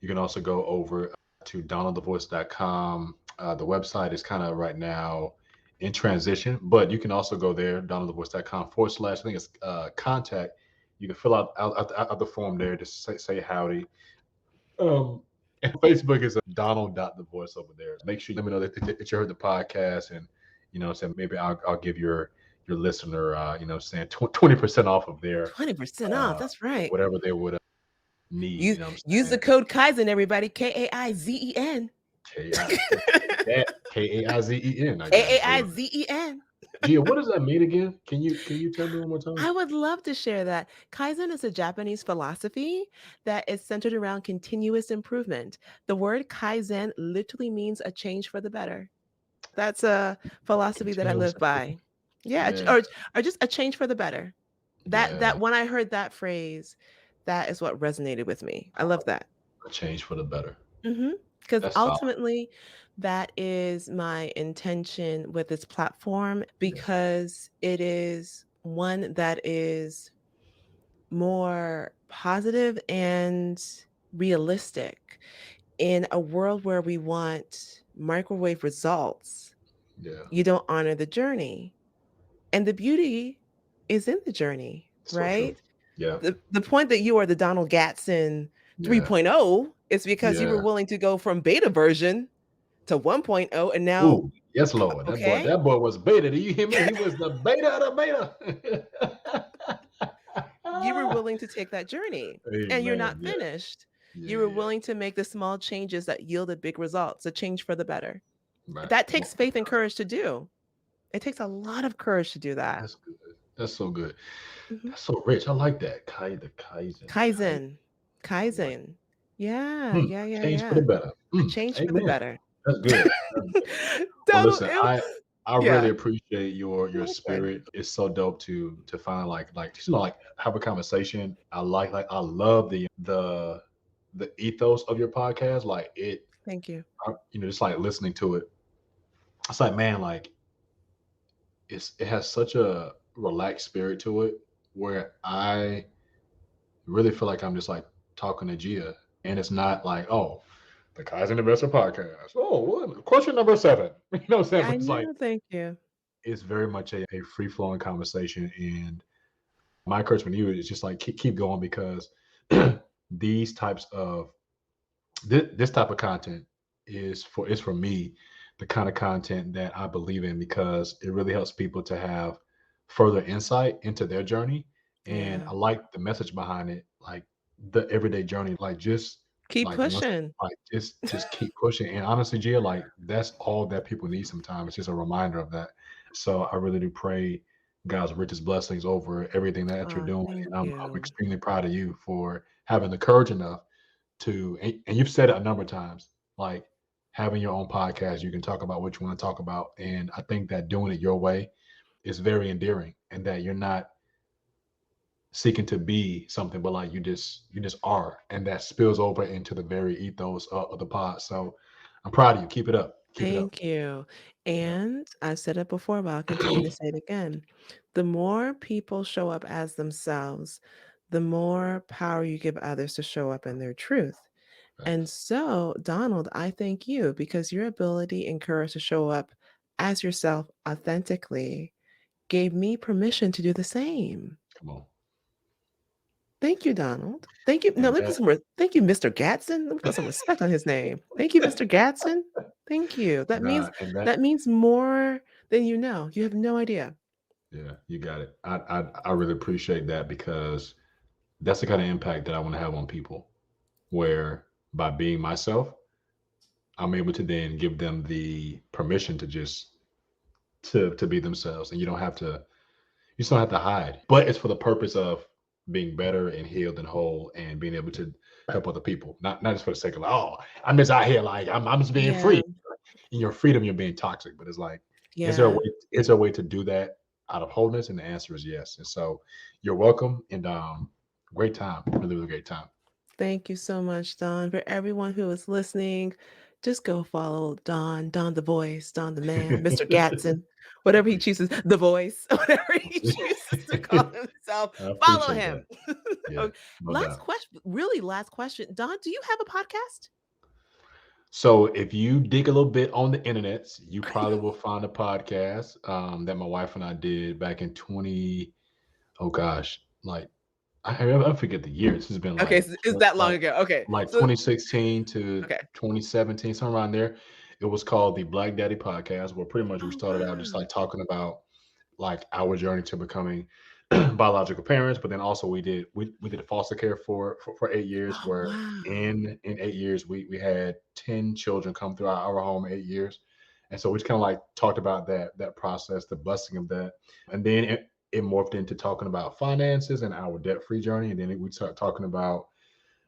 You can also go over to donaldthevoice.com. The website is kind of right now in transition, but you can also go there, donaldthevoice.com / I think it's contact. You can fill out the form there, just say howdy. And Facebook is Donald.thevoice over there. Make sure you let me know that you heard the podcast, and, say maybe I'll give your your listener, saying 20% off of their 20% off. That's right. whatever they would need. Use You know what use I'm the saying? code Kaizen, everybody. Kaizen. Kaizen, I guess. So, Kaizen. Gia, what does that mean again? Can you tell me one more time? I would love to share that. Kaizen is a Japanese philosophy that is centered around continuous improvement. The word Kaizen literally means a change for the better. That's a philosophy that I Continuous live by. improvement. Yeah, Yeah, or just a change for the better. yeah. That when I heard that phrase, that is what resonated with me. I love that. A change for the better. Because That's solid. ultimately, that is my intention with this platform Yeah, because it is one that is more positive and realistic in a world where we want microwave results. yeah. You don't honor the journey. And the beauty is in the journey, So true. right? Yeah, The point that you are the Donald Gadson yeah, 3.0 is because you were yeah. willing to go from beta version to 1.0 and now Ooh, yes, Lord. That boy, okay, that boy was beta. Do you hear me? He was the beta of the beta. you were willing to take that journey and you're Amen. not Yeah, finished. yeah, You were yeah, yeah. willing to make the small changes that yielded big results, a change for the better. Right. That takes faith and courage to do. It takes a lot of courage to do that. That's good. That's so good. Mhm. That's so rich. I like that. The Kaizen. Kaizen. I like Kaizen. Yeah, Hmm, yeah, yeah, change for the yeah. better. A Hmm, change for the amen. better. That's good. That's good. Well, Donald, listen, I really yeah. appreciate your My pleasure. spirit. It's so dope to find like have a conversation. I love the ethos of your podcast. Like Thank you. just like listening to it. It's like, man, like it has such a relaxed spirit to it where I really feel like I'm just like talking to Gia, and it's not like, oh, the Kaizen Investor Podcast. Oh, what? Question number 7. You know what I'm saying? But I it's like know, thank you. it's very much a free flowing conversation, and my encouragement to you is just like keep going because these types of this type of content is for me the kind of content that I believe in because it really helps people to have further insight into their journey. And Yeah. I like the message behind it, like the everyday journey, like just Keep like once, pushing. like just keep pushing. And honestly, Gia, like that's all that people need sometimes. It's just a reminder of that. So I really do pray God's richest blessings over everything that you're Oh, doing. thank And I'm you. extremely proud of you for having the courage enough to and you've said it a number of times, like having your own podcast, you can talk about what you want to talk about. And I think that doing it your way is very endearing and that you're not seeking to be something, but like you just are. And that spills over into the very ethos of the pod. So I'm proud of you. Keep it up. Keep it up. Thank you. Yeah. And I've said it before, but I'll continue to say it again. The more people show up as themselves, the more power you give others to show up in their truth. And Thanks. so, Donald, I thank you because your ability and courage to show up as yourself authentically gave me permission to do the same. Come on. Thank you, Donald. Thank you. No, And let me put some thank you, Mr. Gadson. Let me put some respect on his name. Thank you, Mr. Gadson. Thank you. that That means more than you know. You have no idea. yeah, you got it. I really appreciate that because that's the kind of impact that I want to have on people where by being myself, I'm able to then give them the permission to just to be themselves, and you just don't have to hide. But it's for the purpose of being better and healed and whole, and being able to help other people, not just for the sake of like, oh, I'm just out here like I'm just being Yeah. free. In your freedom, you're being toxic. But it's like, is there a Yeah. way? Is there a way to do that out of wholeness? And the answer is yes. And so, you're welcome. And great time, really, really great time. Thank you so much, Don. For everyone who is listening, just go follow Don, Don the voice, Don the man, Mr. Gatson, whatever he chooses, the voice, whatever he chooses to call himself. I Follow appreciate that. him. Yeah, Okay, no last doubt. question, really last question. Don, do you have a podcast? So if you dig a little bit on the internet, you probably will find a podcast that my wife and I did back in 20. Oh gosh, like I forget the year. This has been Okay, like so it's that long like ago. Okay, like so 2016 to okay. 2017, somewhere around there. It was called the Black Daddy Podcast, where pretty much we Oh started out just wow. like talking about like our journey to becoming biological parents, but then also we did foster care for 8 years, Oh, where wow. in 8 years we had 10 children come through our home in 8 years. And so we just kind of like talked about that process, the blessing of that. And then it morphed into talking about finances and our debt-free journey. And then we start talking about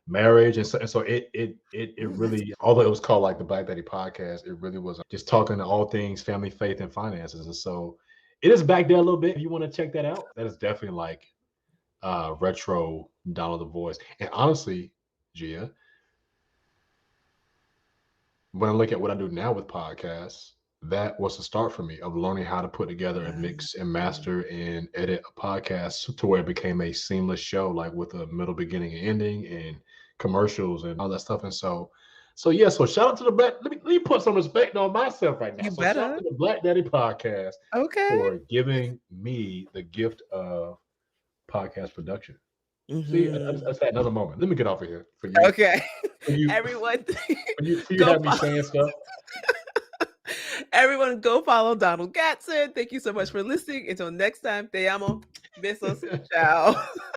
marriage. And so it Ooh, that's really, although it was called like the Black Daddy podcast, it really was just talking to all things family, faith, and finances. And so it is back there a little bit. If you want to check that out, that is definitely like retro Donald the voice. And honestly, Gia, when I look at what I do now with podcasts, that was the start for me of learning how to put together and mix and wow. master and edit a podcast to where it became a seamless show, like with a middle, beginning, and ending, and commercials and all that stuff. And so yeah. So shout out to the Black. Let me put some respect on myself right now. You So shout out better. to the Black Daddy podcast Okay. for giving me the gift of podcast production. See, I Mhm. just had another moment. Let me get off of here for you. Okay. For you, Everyone for you go have me follow saying stuff. everyone go follow Donald Gadson. Thank you so much for listening. Until next time, te amo. Besos. Ciao.